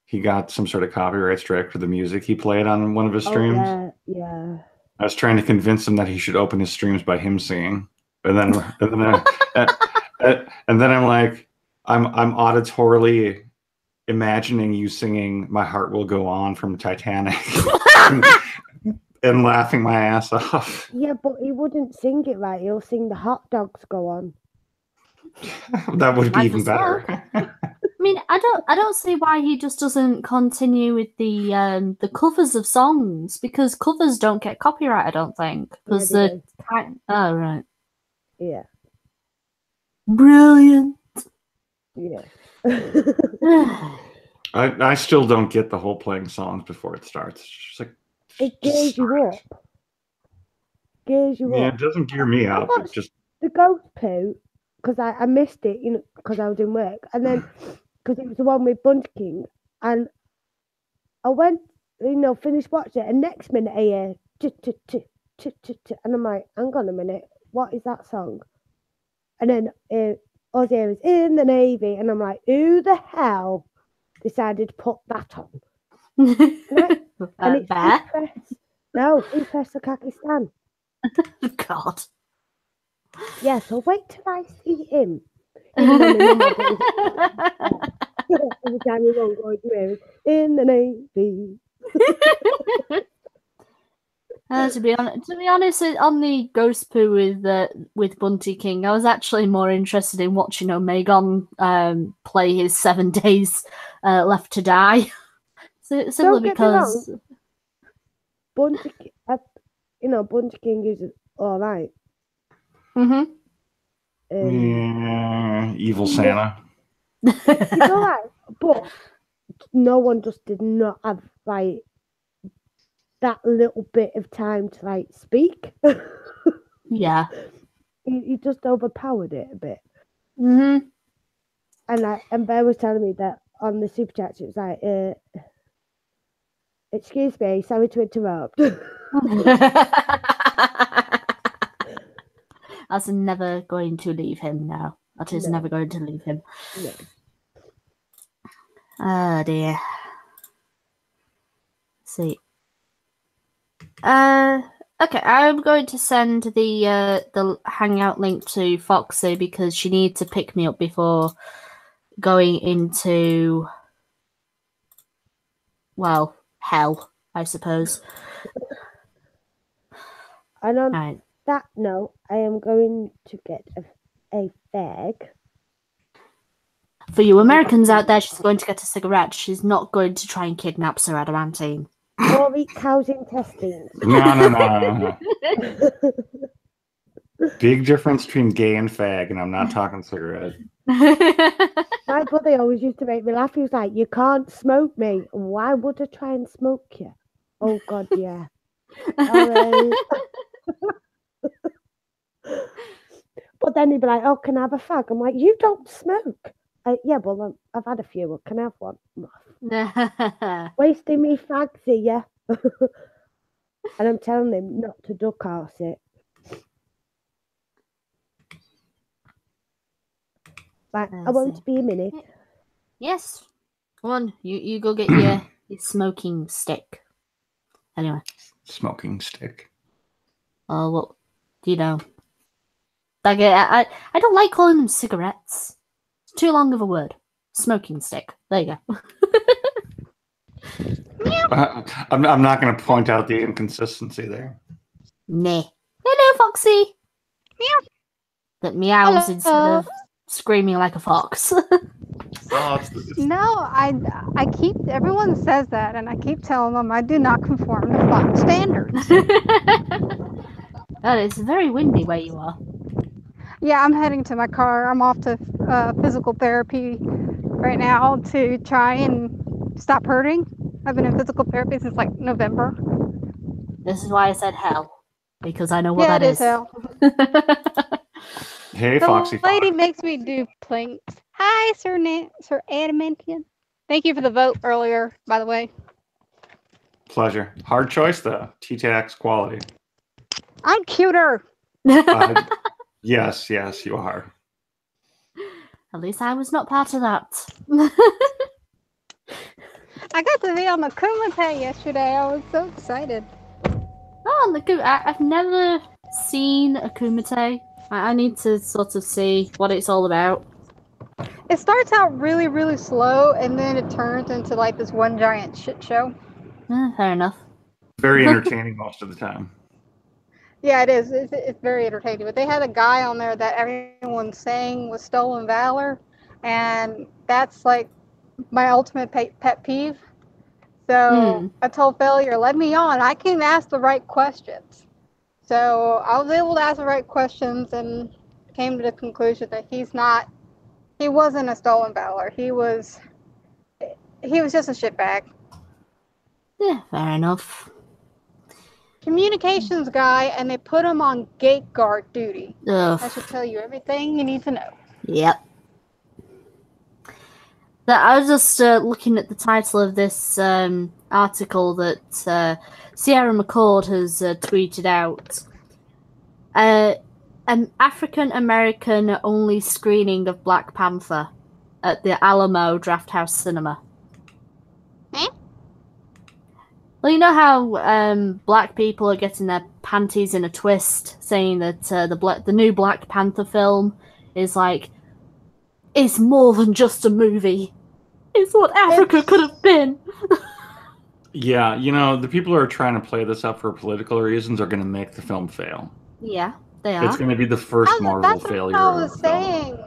he got some sort of copyright strike for the music he played on one of his streams. Yeah. I was trying to convince him that he should open his streams by him singing, and then I'm like, I'm auditorily imagining you singing "My Heart Will Go On" from Titanic, and laughing my ass off. Yeah, but he wouldn't sing it right. He'll sing "The Hot Dogs Go On." That would be even better. I mean, I don't see why he just doesn't continue with the covers of songs, because covers don't get copyright, I don't think. Because oh right. Yeah. Brilliant. Yeah. I still don't get the whole playing songs before it starts. It's just like it gears you up. Yeah, it doesn't gear me up. It just the Ghost Poo, because I missed it, you know, because I was in work, and then because it was the one with Bunch King, and I went, you know, finished watching it, and next minute I hear and I'm like, hang on a minute, what is that song? And then Ozzy was in the Navy, and I'm like, who the hell decided to put that on? And it's Bear? Free Press for Pakistan. God. Yeah, so wait till I see him. Even though my every time you won't go to in the Navy. To be honest, on the Ghost Poo with Bunty King, I was actually more interested in watching Omegon play his 7 days left to die. So simply because Bunty, Bunty King is all right. Mm-hmm. Yeah, evil Santa. He's all right, but no one just did not have like that little bit of time to like speak. Yeah, he just overpowered it a bit. Mm-hmm. And Bear was telling me that on the super chat, it was like, excuse me, sorry to interrupt. That's never going to leave him now. That is never going to leave him. No. Oh dear. Let's see. Okay, I'm going to send the Hangout link to Foxy because she needs to pick me up before going into, well, hell, I suppose. And on Right. that note, I am going to get a fag. For you Americans out there, she's going to get a cigarette. She's not going to try and kidnap Sir Adamantine. Or eat cow's intestines. No. Big difference between gay and fag, and I'm not talking cigarette. My brother always used to make me laugh. He was like, "You can't smoke me. Why would I try and smoke you?" Oh God, yeah. Sorry. But then he'd be like, "Oh, can I have a fag?" I'm like, "You don't smoke." Yeah, well, I've had a few. Well, can I have one? Wasting me fags here. And I'm telling him not to duck arse it. Right, I won't be a minute. Yes. Come on, you go get your smoking stick. Anyway. Smoking stick. Oh, well, you know. I don't like calling them cigarettes. It's too long of a word. Smoking stick. There you go. I'm not going to point out the inconsistency there. Nah. Hello, Foxy. Meow. That meows instead of screaming like a fox. No, I keep, everyone says that, and I keep telling them I do not conform to fox standards. Oh, it's very windy where you are. Yeah, I'm heading to my car. I'm off to physical therapy right now to try and stop hurting. I've been in physical therapy since like November. This is why I said hell, because I know what Yeah, that it is. is hell. Hey, The Foxy lady Fox. makes me do planks. Hi, Sir Adamantine. Thank you for the vote earlier, by the way. Pleasure. Hard choice, though. T-Tax quality. I'm cuter. Yes, you are. At least I was not part of that. I got to be on the Kumite yesterday. I was so excited. Oh, I've never seen a kumite. I need to sort of see what it's all about. It starts out really, really slow, and then it turns into like this one giant shit show. Fair enough. Very entertaining most of the time. Yeah, it is. It's very entertaining. But they had a guy on there that everyone's saying was stolen valor, and that's like my ultimate pet peeve. So I told Failure, let me on. I can ask the right questions. So I was able to ask the right questions and came to the conclusion that he wasn't a stolen valor. He was just a shitbag. Yeah, fair enough. Communications guy, and they put him on gate guard duty. Ugh. I should tell you everything you need to know. Yep. I was just looking at the title of this article that Sierra McCord has tweeted out. An African-American only screening of Black Panther at the Alamo Drafthouse Cinema. Eh? Well, you know how black people are getting their panties in a twist, saying that the new Black Panther film is like, it's more than just a movie. It's what Africa could have been. Yeah, the people who are trying to play this up for political reasons are going to make the film fail. Yeah, they are. It's going to be the first Marvel failure. That's what I was saying.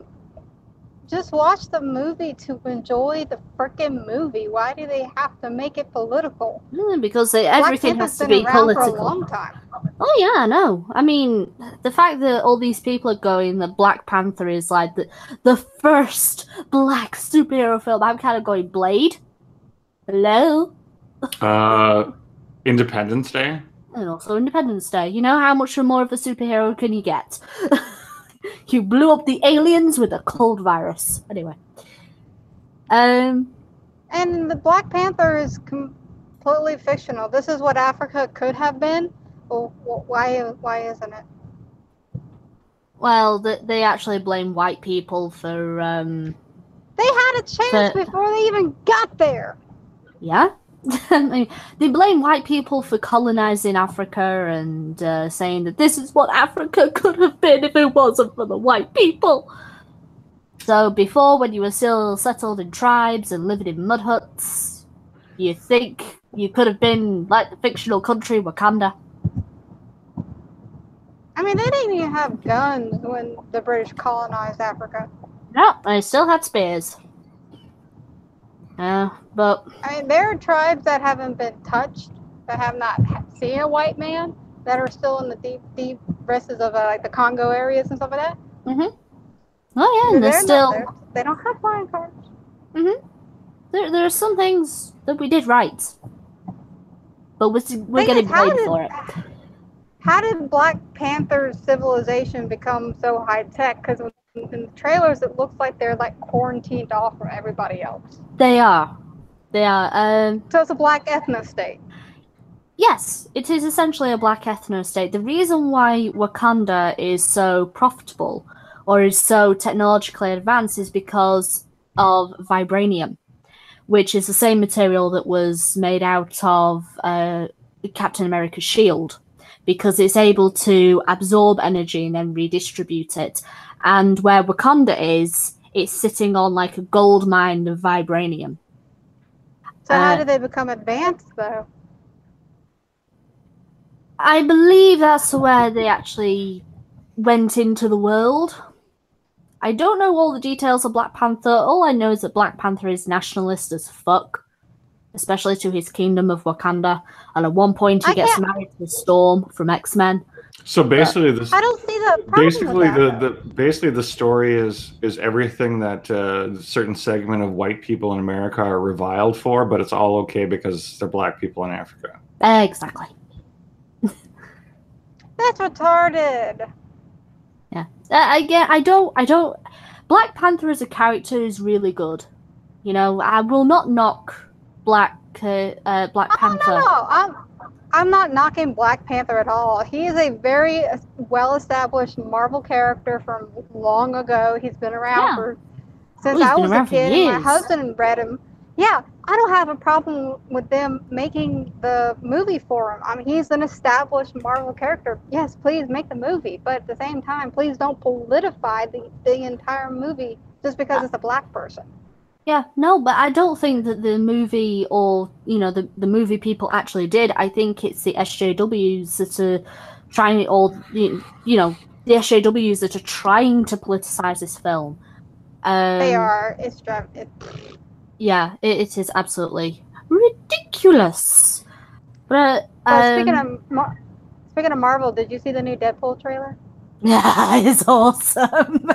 Just watch the movie to enjoy the frickin' movie. Why do they have to make it political? Because everything has to be political. For a long time. Oh yeah, I know. I mean, the fact that all these people are going that Black Panther is like the first black superhero film, I'm kind of going, Blade? Hello? Independence Day? And also Independence Day. You know, how much more of a superhero can you get? You blew up the aliens with a cold virus. Anyway. And the Black Panther is completely fictional. This is what Africa could have been. Well, why isn't it? Well, they actually blame white people for... They had a chance before they even got there. Yeah? They blame white people for colonizing Africa and saying that this is what Africa could have been if it wasn't for the white people. So before, when you were still settled in tribes and living in mud huts, You think you could have been like the fictional country Wakanda? I mean, they didn't even have guns when the British colonized Africa. No, they still had spears. But I mean, there are tribes that haven't been touched, that have not seen a white man, that are still in the deep recesses of like the Congo areas and stuff like that. oh yeah, and there's still they don't have flying cars. There are some things that we did right, but we're getting blamed for it. How did Black Panther's civilization become so high tech? Because in the trailers, it looks like they're like quarantined off from everybody else. They are. So it's a black ethno state. Yes, it is essentially a black ethno state. The reason why Wakanda is so profitable or is so technologically advanced is because of vibranium, which is the same material that was made out of Captain America's shield, because it's able to absorb energy and then redistribute it. And where Wakanda is, it's sitting on like a gold mine of vibranium. So how did they become advanced, though? I believe that's where they actually went into the world. I don't know all the details of Black Panther. All I know is that Black Panther is nationalist as fuck, especially to his kingdom of Wakanda. And at one point, he gets married to Storm from X-Men. So basically, I don't see the problem basically the story is everything that a certain segment of white people in America are reviled for, but it's all okay because they're black people in Africa. Exactly. That's retarded. Yeah, I don't. Black Panther as a character is really good. You know, I will not knock Black Panther. No. I'm not knocking Black Panther at all. He is a very well-established Marvel character from long ago. He's been around since I was a kid, and my husband read him. Yeah, I don't have a problem with them making the movie for him. I mean, he's an established Marvel character. Yes, please make the movie, but at the same time, please don't politify the entire movie just because it's a black person. Yeah, no, but I don't think that the movie or, you know, the movie people actually did. I think it's the SJWs that are trying, or, you know, the SJWs that are trying to politicize this film. They are. Yeah, it is absolutely ridiculous. But speaking of Marvel, did you see the new Deadpool trailer? Yeah, it's awesome.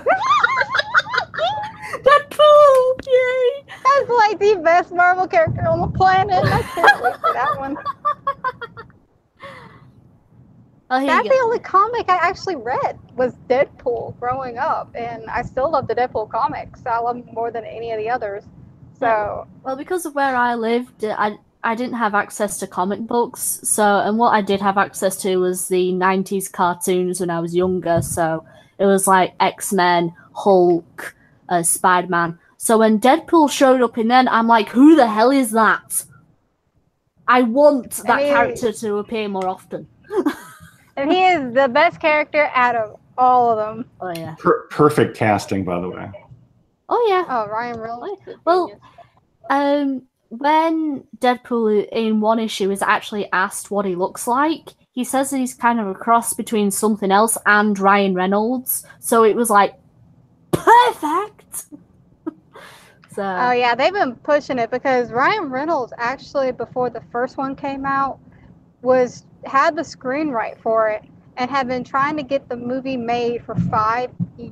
Deadpool! Yay! That's like the best Marvel character on the planet. I can't wait for that one. That's the only comic I actually read was Deadpool growing up, and I still love the Deadpool comics. I love them more than any of the others. So, well, because of where I lived, I didn't have access to comic books. And what I did have access to was the 90s cartoons when I was younger. So it was like X-Men, Hulk, Spider-Man. So when Deadpool showed up in then, I'm like, who the hell is that? I want that character to appear more often. And he is the best character out of all of them. Oh yeah. Perfect casting, by the way. Oh yeah. Oh, Ryan Reynolds. Well, when Deadpool in one issue is actually asked what he looks like, he says that he's kind of a cross between something else and Ryan Reynolds. So it was like perfect. So. Oh yeah, they've been pushing it because Ryan Reynolds actually, before the first one came out, had the screenwrite for it and had been trying to get the movie made for 5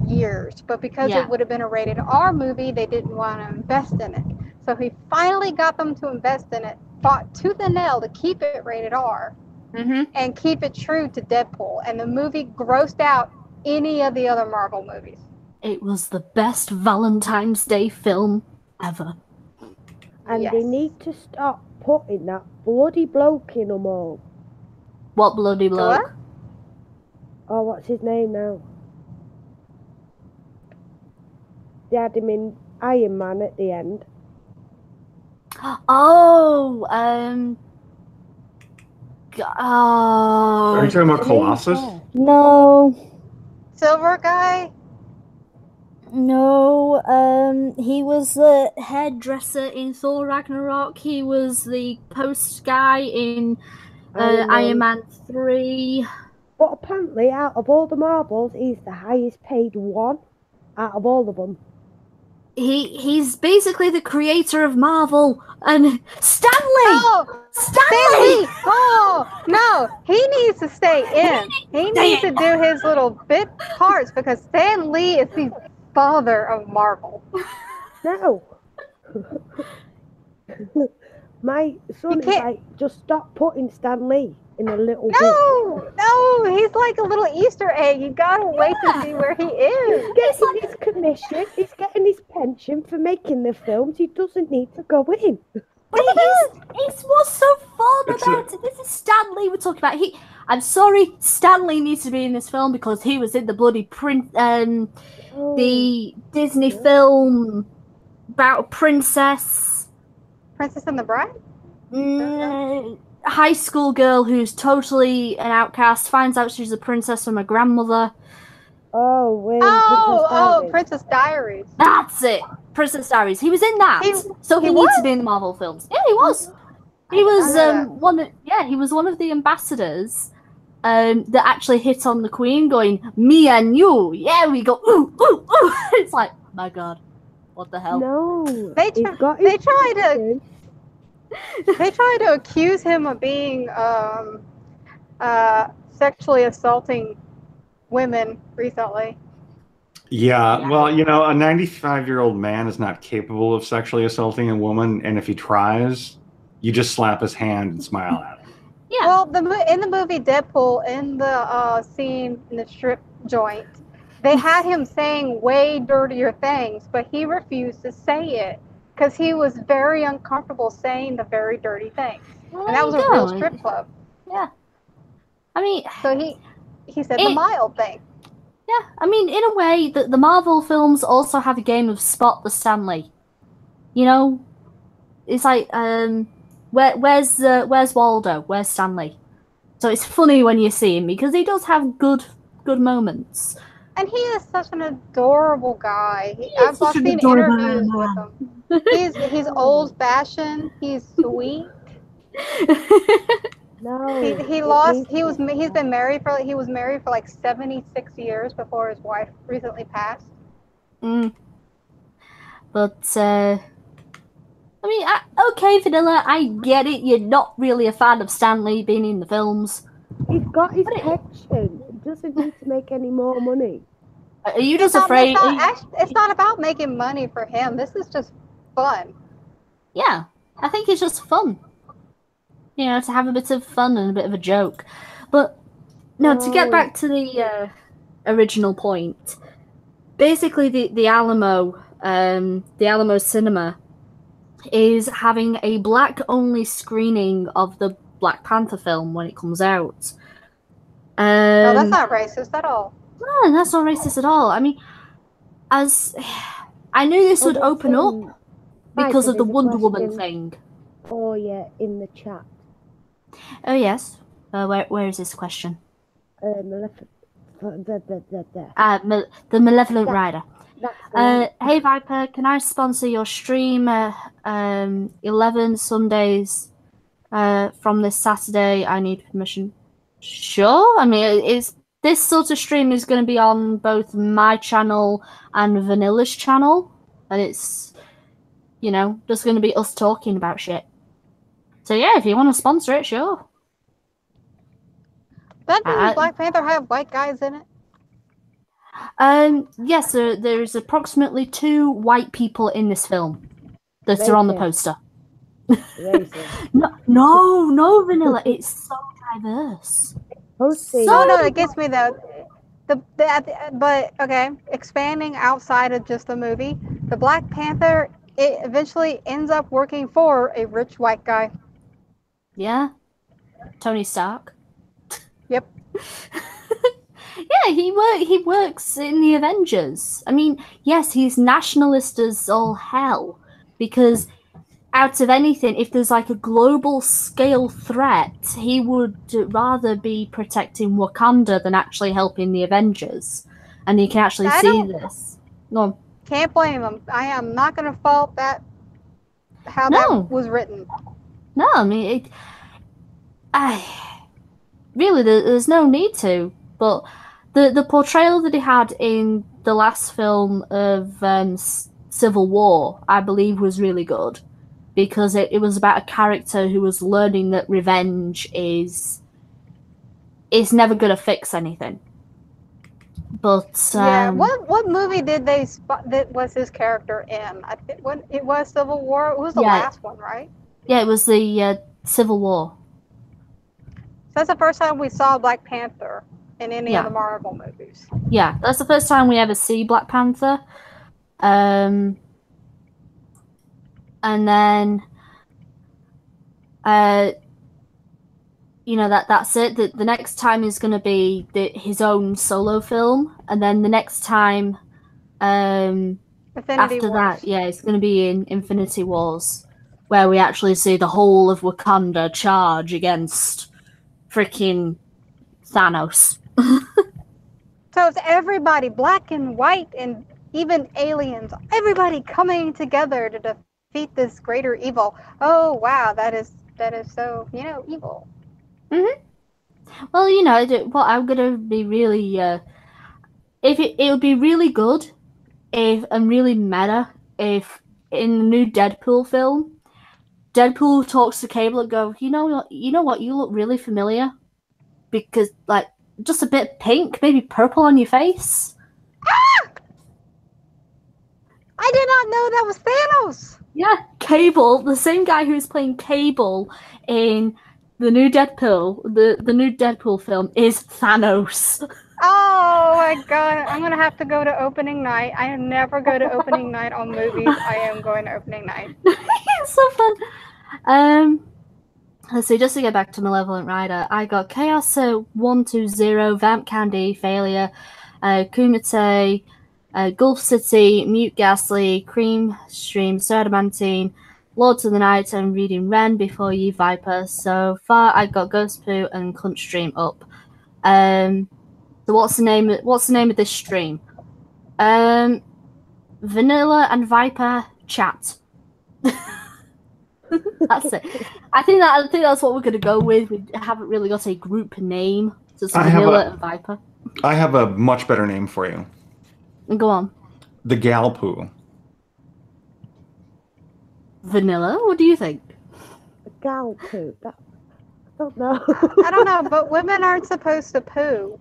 years. But because it would have been a rated R movie, they didn't want to invest in it. So he finally got them to invest in it, fought tooth and nail to keep it rated R and keep it true to Deadpool. And the movie grossed out any of the other Marvel movies. It was the best Valentine's Day film ever. And they need to stop putting that bloody bloke in them all. What bloody bloke? What? Oh, what's his name now? They had him in Iron Man at the end. Oh, Are you talking about Colossus? No. Silver guy? No, he was the hairdresser in Thor Ragnarok. He was the post guy in Iron Man 3. But apparently, out of all the Marvels, he's the highest paid one out of all of them. He's basically the creator of Marvel and Stanley. Oh, Stanley! Oh no, he needs to stay in. He needs to do his little bit parts because Stan Lee is the father of Marvel. No. My son is like, just stop putting Stan Lee in a little bit. No, he's like a little Easter egg. You gotta wait to see where he is. He's getting his commission. He's getting his pension for making the films. He doesn't need to go in. But it's what's so fun about it. This is Stan Lee we're talking about. I'm sorry, Stan Lee needs to be in this film because he was in the bloody the Disney film about a princess. Princess and the Bride? High school girl who's totally an outcast, finds out she's a princess from her grandmother. Princess Diaries. That's it. Princess Diaries. He was in that. He needs to be in the Marvel films. Yeah, he was. He was he was one of the ambassadors that actually hit on the Queen, going, "Me and you, yeah, we go ooh ooh ooh." It's like, my God, what the hell? No, they try to accuse him of being sexually assaulting women recently. Yeah, well, a 95-year-old man is not capable of sexually assaulting a woman, and if he tries, you just slap his hand and smile at him. Yeah. Well, in the movie Deadpool, in the scene in the strip joint, they had him saying way dirtier things, but he refused to say it because he was very uncomfortable saying the very dirty things. Well, and that was a real strip club. Yeah. I mean, so he said the mild thing. Yeah, I mean, in a way, the Marvel films also have a game of Spot the Stanley. It's like, where's Waldo? Where's Stanley? So it's funny when you see him because he does have good moments. And he is such an adorable guy. I've seen interviews with him. He's old-fashioned. He's sweet. No, he was married for like 76 years before his wife recently passed. But I mean, okay, Vanilla, I get it. You're not really a fan of Stan Lee being in the films. He's got his pension. He doesn't need to make any more money. Are you just afraid? It's not about making money for him. This is just fun. Yeah, I think it's just fun. To have a bit of fun and a bit of a joke. But, no, to get back to the original point, basically the Alamo Cinema is having a black-only screening of the Black Panther film when it comes out. No, that's not racist at all. No, that's not racist at all. I mean, I knew this would open up because of the Wonder Woman thing. Oh, yeah, in the chat. Oh, yes. Where is this question? The Malevolent Rider. Hey, Viper, can I sponsor your stream 11 Sundays from this Saturday? I need permission. Sure. I mean, this sort of stream is going to be on both my channel and Vanilla's channel. And it's, just going to be us talking about shit. So yeah, if you want to sponsor it, sure. Does Black Panther have white guys in it? Yes, there's approximately 2 white people in this film that are on the poster. no, Vanilla, it's so diverse. No, it gets me though. But okay, expanding outside of just the movie, the Black Panther, it eventually ends up working for a rich white guy. Yeah, Tony Stark. Yep. Yeah, he works in the Avengers. I mean, yes, he's nationalist as all hell because out of anything, if there's like a global scale threat, he would rather be protecting Wakanda than actually helping the Avengers. And you can actually see this. No, Can't blame them. I am not going to fault that, how No. that was written. no. I mean, really, there's no need to. But the portrayal that he had in the last film of Civil War, I believe, was really good because it was about a character who was learning that revenge is never going to fix anything. But Yeah. What movie did they spot that was his character in? I think when it was Civil War. It was the Yeah. last one, right? yeah, it was the Civil War. So that's the first time we saw Black Panther in any Yeah. of the Marvel movies. Yeah, that's the first time we ever see Black Panther. And then that's it. The next time is going to be his own solo film, and then the next time Infinity after Wars. that, yeah, it's going to be in Infinity Wars, where we actually see the whole of Wakanda charge against freaking Thanos. So it's everybody, black and white, and even aliens, everybody coming together to defeat this greater evil. Oh wow, that is so evil. Well, what I'm gonna be really, if it would be really good if and really meta if in the new Deadpool film, Deadpool talks to Cable and go, you know what, you look really familiar because like just a bit pink, maybe purple on your face. I did not know that was Thanos. Yeah, Cable, the same guy who's playing Cable in the new Deadpool, the new Deadpool film is Thanos. Oh my god, I'm gonna have to go to opening night. I never go to opening night on movies. I am going to opening night. It's so fun. Let's see, just to get back to Malevolent Rider, I got Chaos 120, Vamp Candy, Failure, Kumite, Gulf City, Mute Ghastly, Cream Stream, Sir Adamantine, Lords of the Night, and Reading Ren Before You Viper. So far, I got Ghost Poo and Cunt Stream up. So what's the name of this stream? Vanilla and Viper chat. That's it. I think that's what we're gonna go with. We haven't really got a group name. So it's Vanilla and Viper. I have a much better name for you. Go on. The Gal Poo. Vanilla? What do you think? The gal poo. I don't know. I don't know, but women aren't supposed to poo.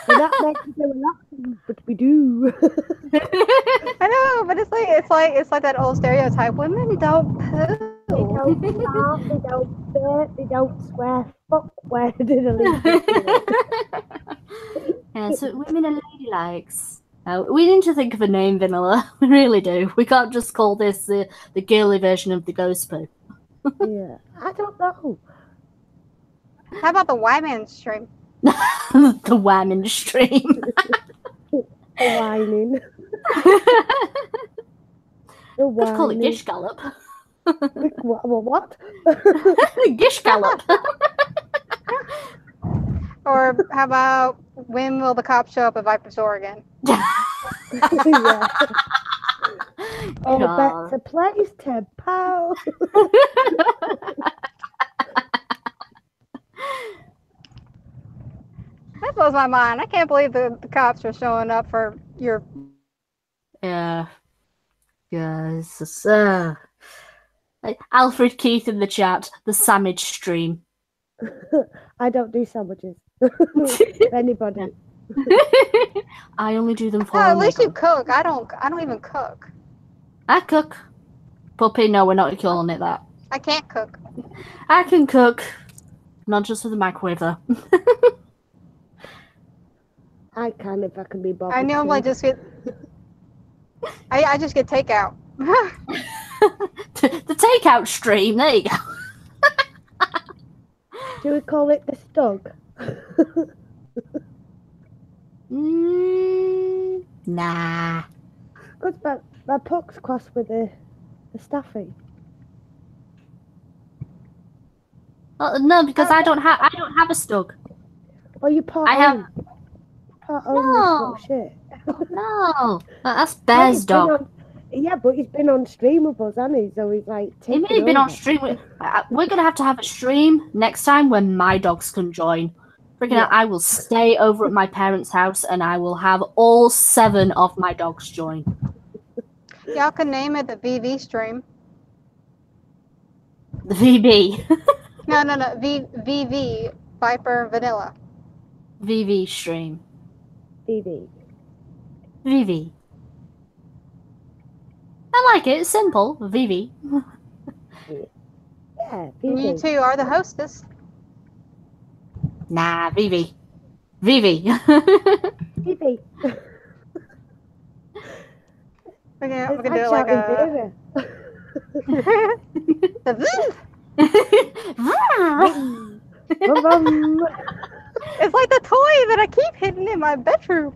Well, that makes me do a lot of things, but we do. I know, but it's like that old stereotype. Women don't poo. They don't laugh, they don't burp, they don't swear. Fuck, where did I leave? Yeah, so women are ladylikes. We need to think of a name, Vanilla. We really do. We can't just call this the girly version of the Ghost Poo. Yeah, I don't know. How about the Wyman stream? The Whammon stream. Whining. Let's call it Gish Gallop. What? Gish Gallop. Or how about when will the cops show up at Viper Store again? Yeah. Oh, God. that's a place to pow. That blows my mind. I can't believe the cops are showing up for your. Yeah. Yes. Alfred Keith in the chat. The sandwich stream. I don't do sandwiches. If anybody. I only do them for. Oh, at least you cook. I don't even cook. I cook. Puppy, no, we're not calling it that. I can't cook. I can cook. Not just with the microwave though. I can if I can be bothered. I normally just get. I just get takeout. The takeout stream. There you go. Do we call it the stug? Nah. Because my puck's crossed with the staffy. No, because I don't have a stug. Oh, you part I have- own. Part own this little shit. No, that's Yeah, Bear's he's been dog. on- Yeah, but he's been on stream with us, hasn't he? So he's like He taking may have been on over. stream. We're gonna have to have a stream next time when my dogs can join. Freaking Yeah. I will stay over at my parents' house and I will have all 7 of my dogs join. Y'all can name it the VV stream. The VB. No, VV, Viper Vanilla. VV stream. BB. VV. I like it. It's simple. VV. Yeah, You BB. two are the hostess. Nah, VV. VV. BB. We can It's do like it like shouting a. The Bum. It's like the toy that I keep hidden in my bedroom.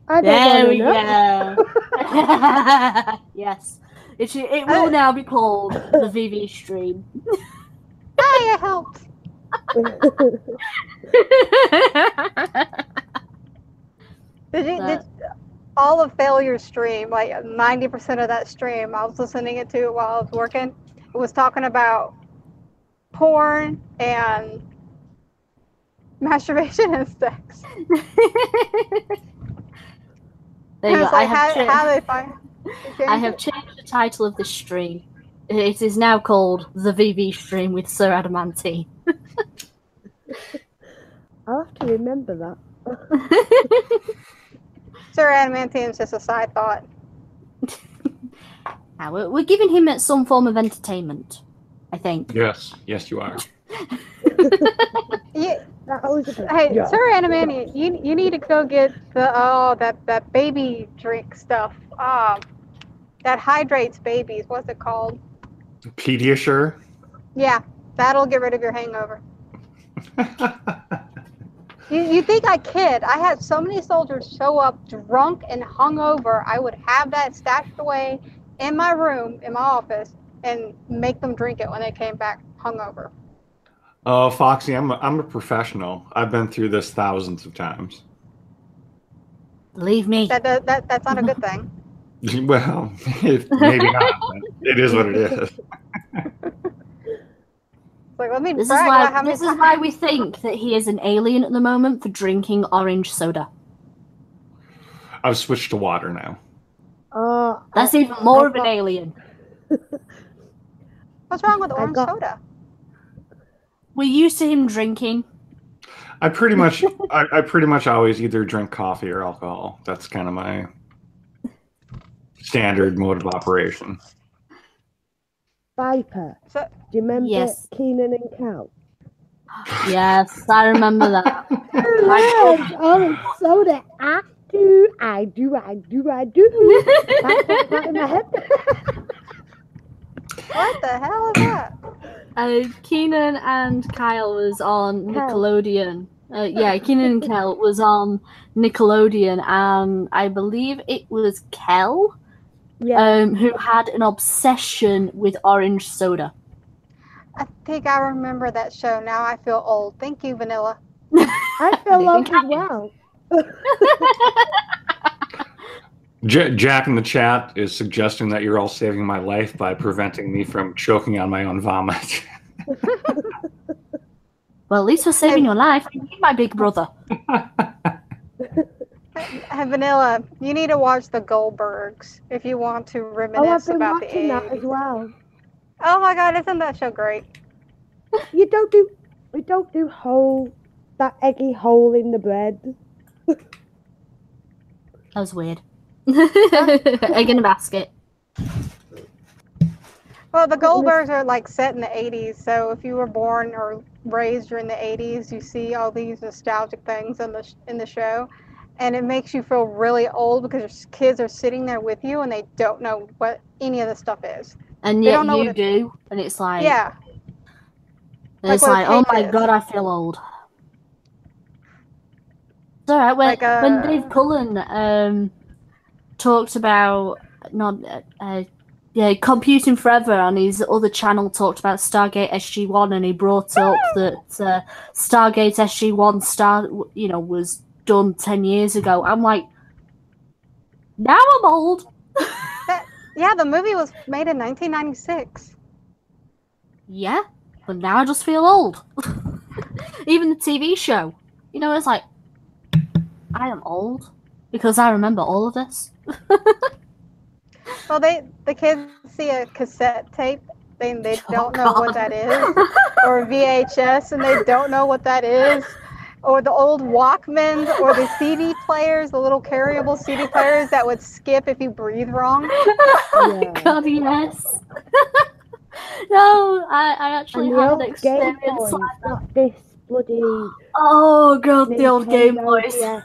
I don't There want we to know. go. Yes. It will now be called the VV stream. I helped. Did all of failure stream, like 90% of that stream, I was listening to it while I was working. It was talking about porn and masturbation and sex. There you go. It's like how they find. I have changed the title of this stream. It is now called the VV stream with Sir Adamantine. I'll have to remember that. Sir Adamantine is just a side thought. Now, we're giving him some form of entertainment, I think. Yes, you are. Yeah. That always a bit. Hey, Yeah. Sir Adamantine, you need to go get the that baby drink stuff. That hydrates babies. What's it called? Pediasure. Yeah, that'll get rid of your hangover. You think I kid? I had so many soldiers show up drunk and hungover. I would have that stashed away in my room, in my office, and make them drink it when they came back hungover. Oh, Foxy, I'm a professional. I've been through this thousands of times. Believe me. That's not a good thing. Well, maybe not. But it is what it is. Like, let me This is brag about how many this is why we think that he is an alien at the moment for drinking orange soda. I've switched to water now. That's even more of an alien. What's wrong with orange soda? We're used to him drinking. I pretty much always either drink coffee or alcohol. That's kind of my standard mode of operation. Viper. So, Do you remember Yes. Keenan and Kel? Yes, I remember that. Yes, orange soda. I do. That's what's got in my head. what the hell is that? Keenan and Kyle was on Nickelodeon. Keenan and Kel was on Nickelodeon, and I believe it was Kel who had an obsession with orange soda. I think I remember that show. Now I feel old. Thank you, Vanilla. I feel old as well. Jack in the chat is suggesting that you're all saving my life by preventing me from choking on my own vomit. Well, at least we're saving your life. I need my big brother. Hey, Vanilla, you need to watch the Goldbergs if you want to I've reminisce been about the watching that as 80s. well. Oh my God, isn't that show great? We don't do that eggy hole in the bread. That was weird. Egg in a basket. Well, the Goldbergs are like set in the 80s, so if you were born or raised during the 80s, you see all these nostalgic things in the show, and it makes you feel really old because your kids are sitting there with you and they don't know what any of the stuff is. And They yet don't know you do, and it's like, Yeah, and it's like like, what a oh cake my is. god, I feel old. It's alright. When Dave Cullen talked about Yeah, Computing Forever on his other channel talked about Stargate SG-1, and he brought up that Stargate SG-1 was done 10 years ago. I'm like, now I'm old. Yeah, the movie was made in 1996. Yeah, but now I just feel old. Even the TV show, it's like, I am old because I remember all of this. Well, the kids see a cassette tape, they don't know what that is, or VHS, and they don't know what that is, or the old Walkmans, or the CD players, the little carryable CD players that would skip if you breathe wrong. Yeah. God, yes. No, I actually And the had an old Game experience Boys, like that. not this bloody Oh god, the old Game Nintendo Boys. DS.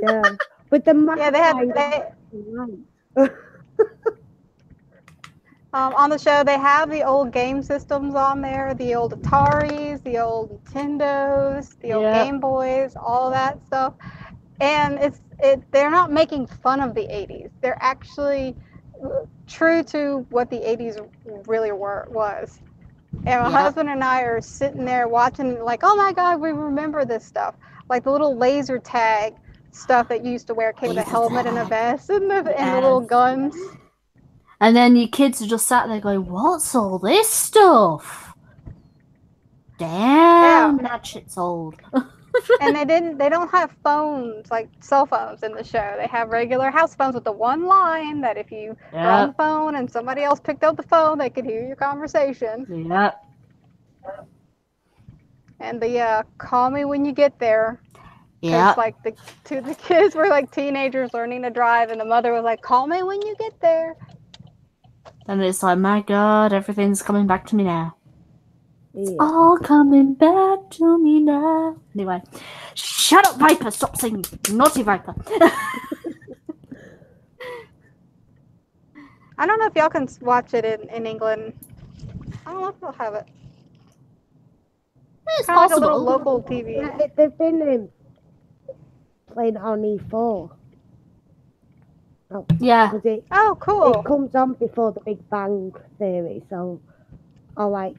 Yeah, with the Yeah, they had on the show, they have the old game systems on there, the old Ataris, the old Nintendos, the old Game Boys, all that stuff. And they're not making fun of the 80s. They're actually true to what the 80s really was. And my husband and I are sitting there watching, like, oh my God, we remember this stuff. Like the little laser tag stuff that you used to wear came with a helmet and a vest and the little guns. And then your kids are just sat there going, what's all this stuff? Damn, that shit's old. And they don't have phones, like cell phones in the show. They have regular house phones with the one line that if you were on the phone and somebody else picked up the phone, they could hear your conversation. Yep. And the call me when you get there. Yeah. Because like the kids were like teenagers learning to drive, and the mother was like, call me when you get there. And it's like, my God, everything's coming back to me now. Yeah. It's all coming back to me now. Anyway, shut up, Viper! Stop singing, naughty Viper. I don't know if y'all can watch it in England. I don't know if they'll have it. It's kind of like a possible. little local TV. Yeah, they've been playing on E4. Oh, yeah. Oh, cool. It comes on before the Big Bang Theory, so I like.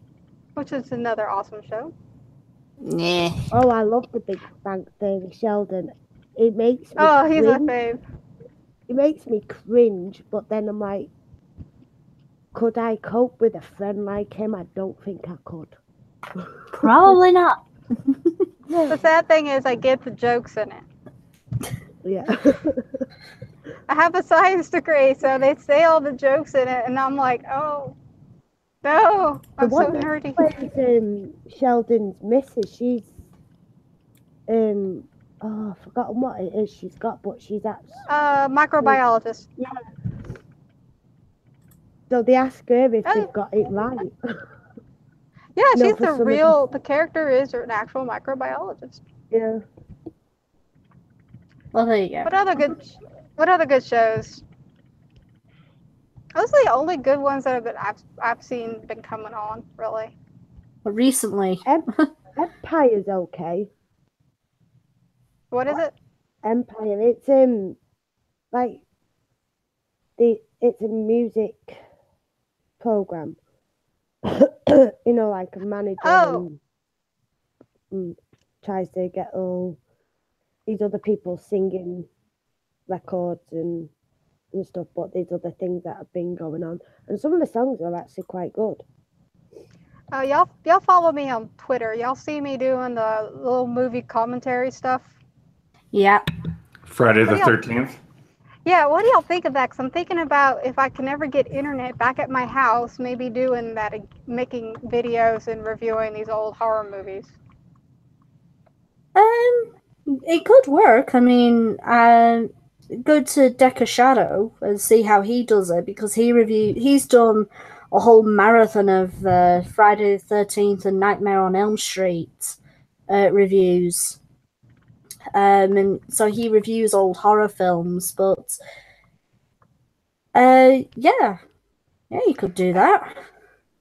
Which is another awesome show. Yeah. Oh, I love the Big Bang Theory, Sheldon. It makes me Oh, he's my cringe. fave. It makes me cringe, but then I'm like, could I cope with a friend like him? I don't think I could. Probably not. The sad thing is I get the jokes in it. Yeah. I have a science degree, so they say all the jokes in it, and I'm like, oh, no, I'm so nerdy. Plays, Sheldon's missus, she's, I forgotten what it is she's got, but she's actually... microbiologist. Yeah. So they ask her if they've got it right. Yeah, she's the character is an actual microbiologist. Yeah. Well, there you go. What other good shows? Those are the only good ones that I've seen been coming on, really. But recently. Empire's okay. What is it? Empire. It's like it's a music program. Like a manager and tries to get all these other people singing records and stuff, but there's other things that have been going on, and some of the songs are actually quite good. Y'all follow me on Twitter. Y'all see me doing the little movie commentary stuff? Yeah. Friday the 13th? Yeah, what do y'all think of that? Because I'm thinking about if I can ever get internet back at my house, maybe doing that, making videos and reviewing these old horror movies. It could work. I mean, go to Deca Shadow and see how he does it, because he's done a whole marathon of Friday the 13th and Nightmare on Elm Street reviews. And so he reviews old horror films, but yeah, you could do that.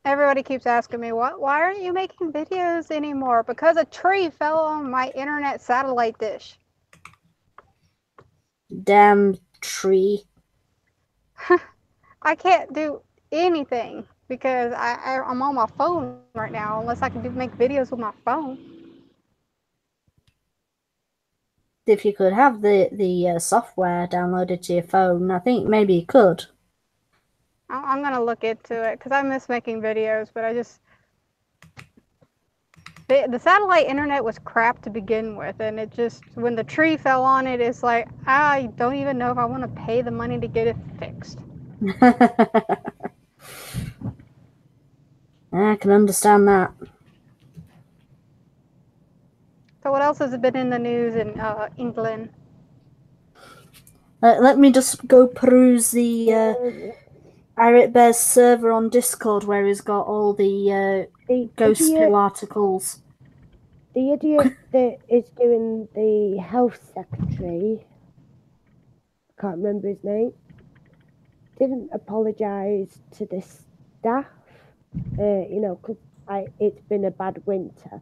Everybody keeps asking me, why aren't you making videos anymore? Because a tree fell on my internet satellite dish. Damn tree. I can't do anything because I'm on my phone right now. Unless I can make videos with my phone. If you could have the software downloaded to your phone, I think maybe you could. I'm gonna look into it because I miss making videos, but I just the satellite internet was crap to begin with, and it just when the tree fell on it, it's like I don't even know if I want to pay the money to get it fixed. I can understand that. So what else has been in the news in England? Let me just go peruse the Irate Bear's server on Discord where he's got all the Ghost Who articles. The idiot that is doing the health secretary, I can't remember his name, didn't apologise to the staff, because it's been a bad winter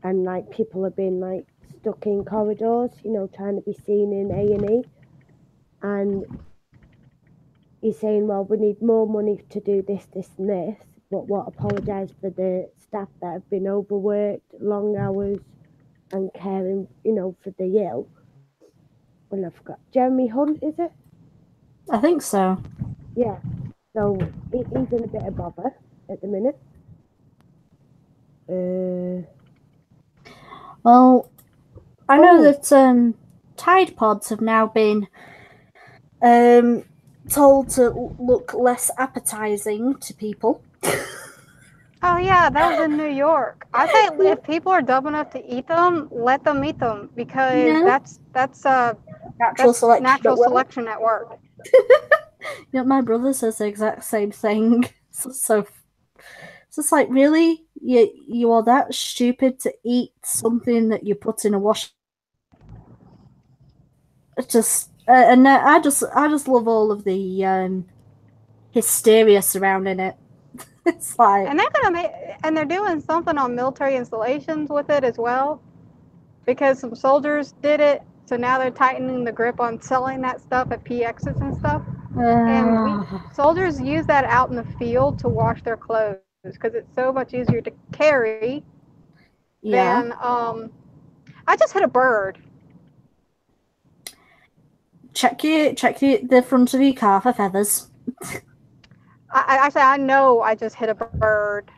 and like people have been like stuck in corridors, trying to be seen in A&E, and he's saying, well, we need more money to do this, and this, but what apologise for the staff that have been overworked, long hours, and caring, for the ill. Well, I forgot. Jeremy Hunt, is it? I think so. Yeah. So he's in a bit of bother at the minute. Well, I know that Tide Pods have now been told to look less appetizing to people. Oh yeah, that was in New York. I think if people are dumb enough to eat them, let them eat them because that's natural selection at work. My brother says the exact same thing. So it's just like, really, you are that stupid to eat something that you put in a wash? And I just love all of the hysteria surrounding it. It's like, and they're doing something on military installations with it as well, because some soldiers did it. So now they're tightening the grip on selling that stuff at PXs and stuff. And soldiers use that out in the field to wash their clothes because it's so much easier to carry than. I just hit a bird. Check the front of your car for feathers. I know I just hit a bird.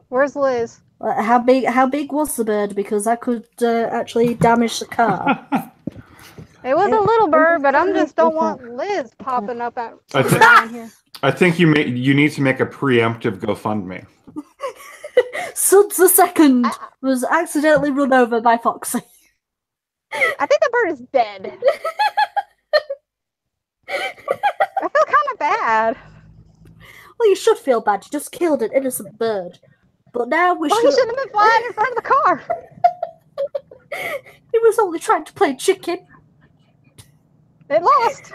Where's Liz? How big was the bird? Because I could actually damage the car. It was a little bird, but I just don't want Liz popping up around here. I think you need to make a preemptive GoFundMe. Suds the second was accidentally run over by Foxy. I think the bird is dead. I feel kind of bad. Well, you should feel bad. You just killed an innocent bird. But now we should... He shouldn't have been flying in front of the car. He was only trying to play chicken. It lost.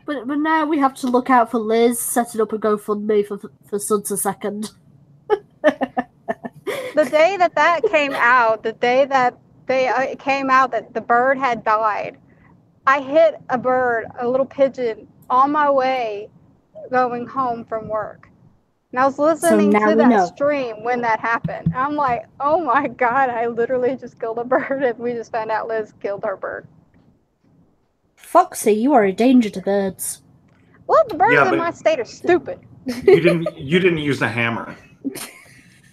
But now we have to look out for Liz setting up a GoFundMe for Suds a second. The day that came out, it came out that the bird had died, I hit a bird, a little pigeon, on my way going home from work. And I was listening to that stream when that happened. I'm like, oh my God, I literally just killed a bird, and we just found out Liz killed her bird. Foxy, you are a danger to birds. Well, the birds in my state are stupid. You didn't use a hammer.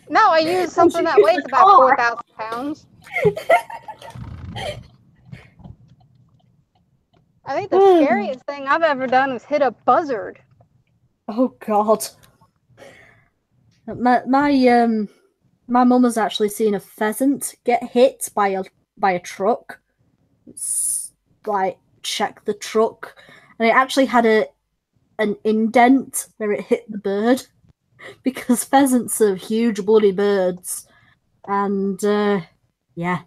No, I used something that weighs about 4,000 pounds. I think the scariest thing I've ever done was hit a buzzard. Oh God. My mum has actually seen a pheasant get hit by a truck. It's like, check the truck, and it actually had an indent where it hit the bird, because pheasants are huge bloody birds, and yeah.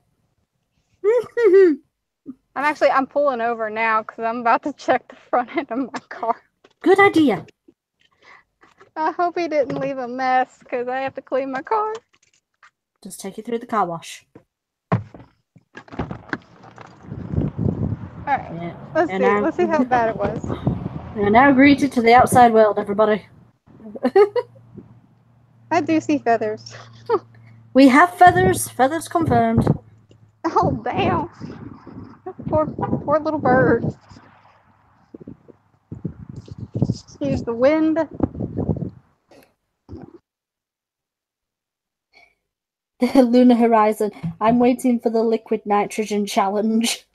I'm pulling over now because I'm about to check the front end of my car. Good idea. I hope he didn't leave a mess because I have to clean my car. Just take it through the car wash. Alright, let's see how bad it was. You're now greeted to the outside world, everybody. I do see feathers. We have feathers. Feathers confirmed. Oh, damn. Poor little bird. Excuse the wind. The Lunar Horizon. I'm waiting for the liquid nitrogen challenge.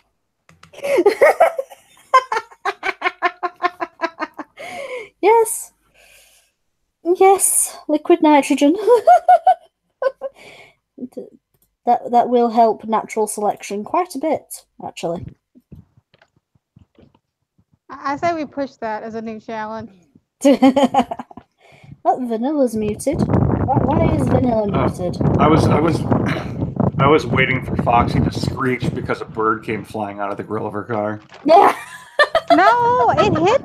Yes. Yes, liquid nitrogen. That will help natural selection quite a bit, actually. I say we push that as a new challenge. Oh, Vanilla's muted. Why is Vanilla muted? I was waiting for Foxy to screech because a bird came flying out of the grill of her car. Yeah. No, it hit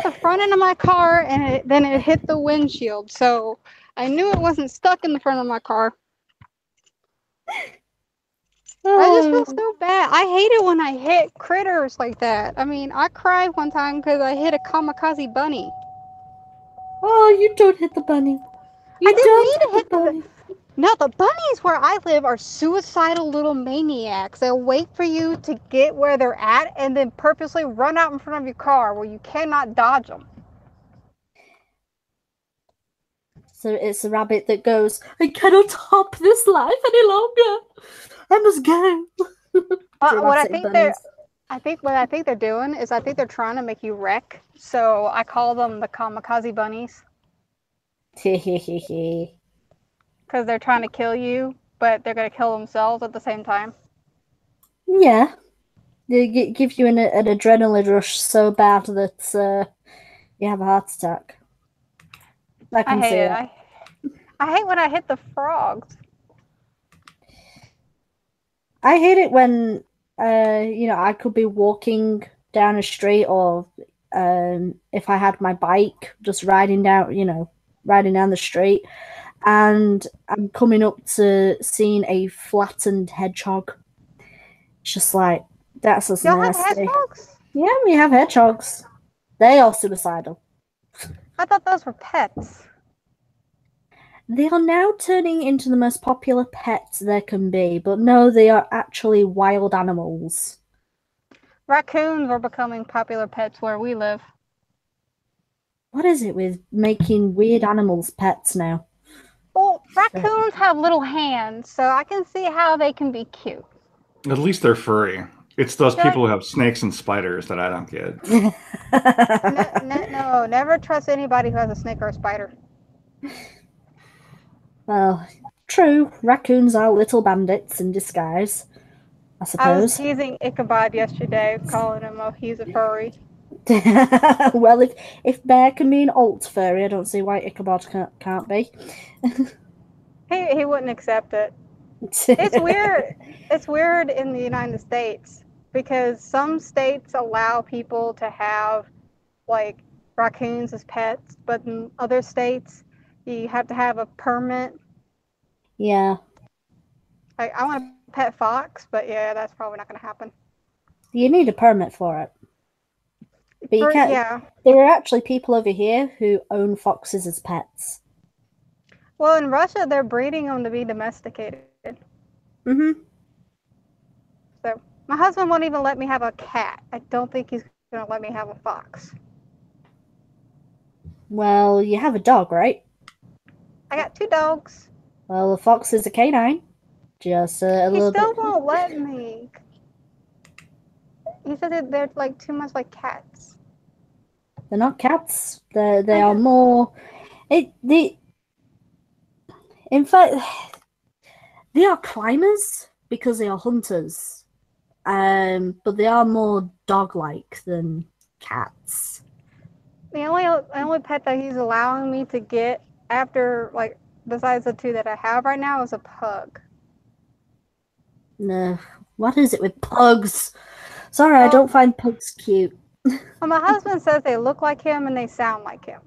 the front end of my car, and then it hit the windshield. So I knew it wasn't stuck in the front of my car. I just feel so bad. I hate it when I hit critters like that. I mean, I cried one time because I hit a kamikaze bunny. Oh, you don't hit the bunny. You I didn't don't mean to hit the bunny. No, the bunnies where I live are suicidal little maniacs. They'll wait for you to get where they're at and then purposely run out in front of your car where you cannot dodge them. So it's a rabbit that goes, I cannot hop this life any longer. I must go. What I think they're doing is I think they're trying to make you wreck. So I call them the kamikaze bunnies because they're trying to kill you, but they're going to kill themselves at the same time. Yeah. They give you an adrenaline rush so bad that you have a heart attack. I hate it. I hate when I hit the frogs. I hate it when I could be walking down a street, or if I had my bike, just riding down the street, and I'm coming up to seeing a flattened hedgehog. It's just like, that's just Y'all nasty. have hedgehogs? Yeah, we have hedgehogs. They are suicidal. I thought those were pets. They are now turning into the most popular pets there can be, but no, they are actually wild animals. Raccoons are becoming popular pets where we live. What is it with making weird animals pets now? Well, raccoons have little hands, so I can see how they can be cute. At least they're furry. It's those people who have snakes and spiders that I don't get. No, never trust anybody who has a snake or a spider. Well, true. Raccoons are little bandits in disguise, I suppose. I was teasing Ichabod yesterday, calling him he's a furry. Well, if Bear can be an alt furry, I don't see why Ichabod can't be. He wouldn't accept it. It's weird. It's weird in the United States because some states allow people to have like raccoons as pets, but in other states you have to have a permit. Yeah. I want to pet fox, but yeah, that's probably not going to happen. You need a permit for it. But you can't. Yeah. There are actually people over here who own foxes as pets. Well, in Russia, they're breeding them to be domesticated. Mm-hmm. So my husband won't even let me have a cat. I don't think he's going to let me have a fox. Well, you have a dog, right? I got 2 dogs. Well, a fox is a canine. Just a little bit. He still won't let me. He said that they're like too much like cats. They're not cats. They are more. In fact, they are climbers because they are hunters. But they are more dog-like than cats. The only pet that he's allowing me to get after, like, besides the 2 that I have right now, is a pug. No, what is it with pugs? Sorry, I don't find pugs cute. Well, my husband says they look like him and they sound like him.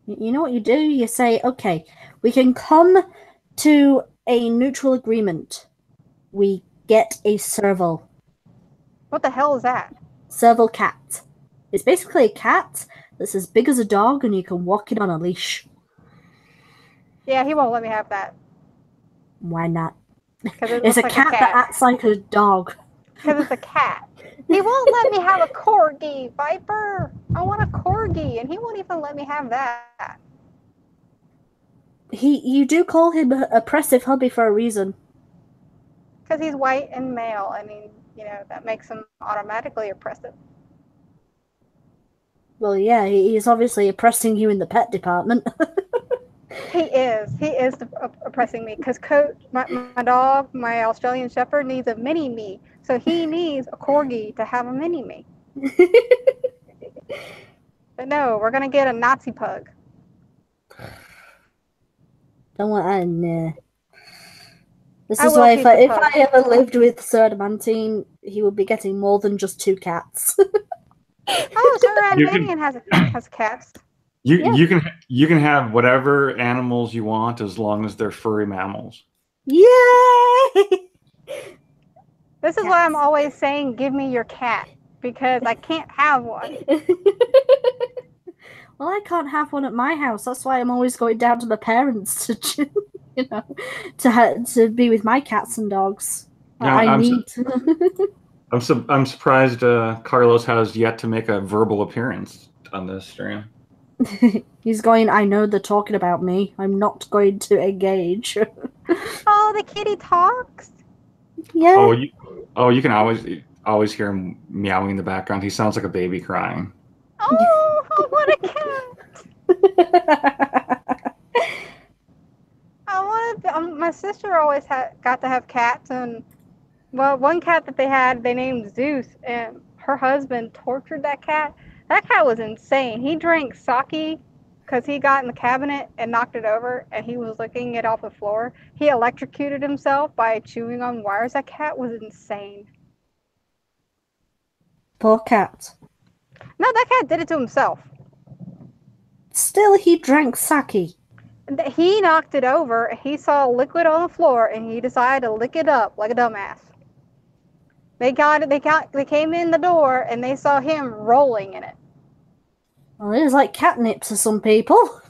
You know what you do? You say, okay, we can come to a neutral agreement. We get a serval. What the hell is that? Serval cat. It's basically a cat that's as big as a dog, and you can walk it on a leash. Yeah, he won't let me have that. Why not? Because it It's looks a like cat that acts like a dog. Because it's a cat. He won't let me have a corgi, Viper. I want a corgi, and he won't even let me have that. You do call him oppressive hubby for a reason. Because he's white and male. I mean, that makes him automatically oppressive. Well, yeah, he's obviously oppressing you in the pet department. He is oppressing me. Because my dog, my Australian Shepherd, needs a mini-me. So he needs a corgi to have a mini-me. But no, we're going to get a Nazi pug. Don't want that in there. This I is will why keep if the pug. I ever lived with Sir Adamantine, he would be getting more than just 2 cats. Oh, Sir Adamantine has cats. You can have whatever animals you want as long as they're furry mammals. Yay! This is why I'm always saying, give me your cat, because I can't have one. Well, I can't have one at my house. That's why I'm always going down to my parents to, to be with my cats and dogs. Yeah, I need to. I'm surprised Carlos has yet to make a verbal appearance on this stream. He's going, I know they're talking about me. I'm not going to engage. Oh, the kitty talks. Yeah. You can always hear him meowing in the background. He sounds like a baby crying. Oh, I want a cat. My sister always got to have cats, and one cat that they had, they named Zeus, and her husband tortured that cat. That cat was insane. He drank sake because he got in the cabinet and knocked it over, and he was licking it off the floor. He electrocuted himself by chewing on wires. That cat was insane. Poor cat. No, that cat did it to himself. Still, he drank sake. He knocked it over. He saw liquid on the floor, and he decided to lick it up like a dumbass. They came in the door, and they saw him rolling in it. Well, it is like catnip to some people.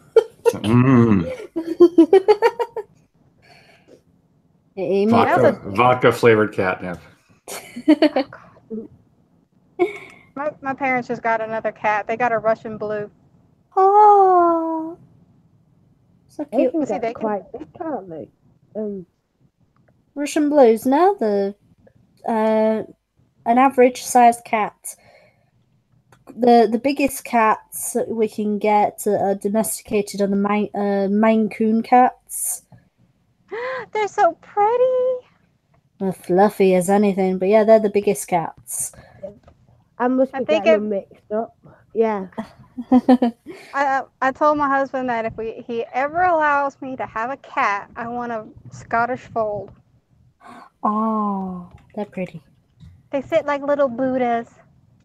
Vodka flavored catnip. My parents just got another cat. They got a Russian blue. Oh, so They cute. can get quite big, can't they? Russian blues, no, an average sized cat. The biggest cats that we can get are domesticated on the Maine Coon cats. They're so pretty. They're fluffy as anything, but yeah, they're the biggest cats. I must be getting them mixed up. Yeah. I told my husband that if he ever allows me to have a cat, I want a Scottish fold. Oh, they're pretty. They sit like little Buddhas.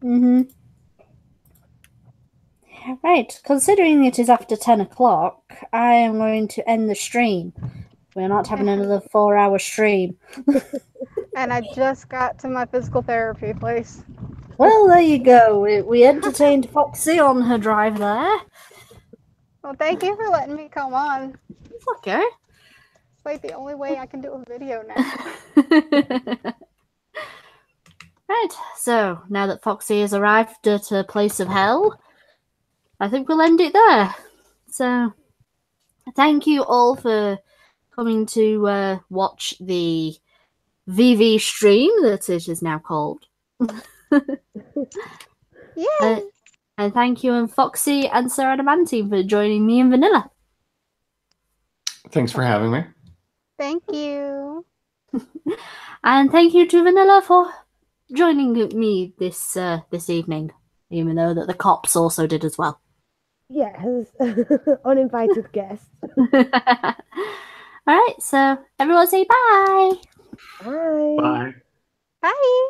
Mm-hmm. Right, considering it is after 10 o'clock, I am going to end the stream. We're not having another 4-hour stream. And I just got to my physical therapy place. Well, there you go. We entertained Foxy on her drive there. Well, thank you for letting me come on. It's okay. It's like the only way I can do a video now. Right, so now that Foxy has arrived at a place of hell, I think we'll end it there. So, thank you all for coming to watch the VV stream that it is now called. Yay! And thank you, and Foxy and Sir Adamantine for joining me and Vanilla. Thanks for having me. Thank you. And thank you to Vanilla for joining me this evening, even though that the cops also did as well. Yeah, uninvited guest. All right, so everyone say bye. Bye. Bye. Bye.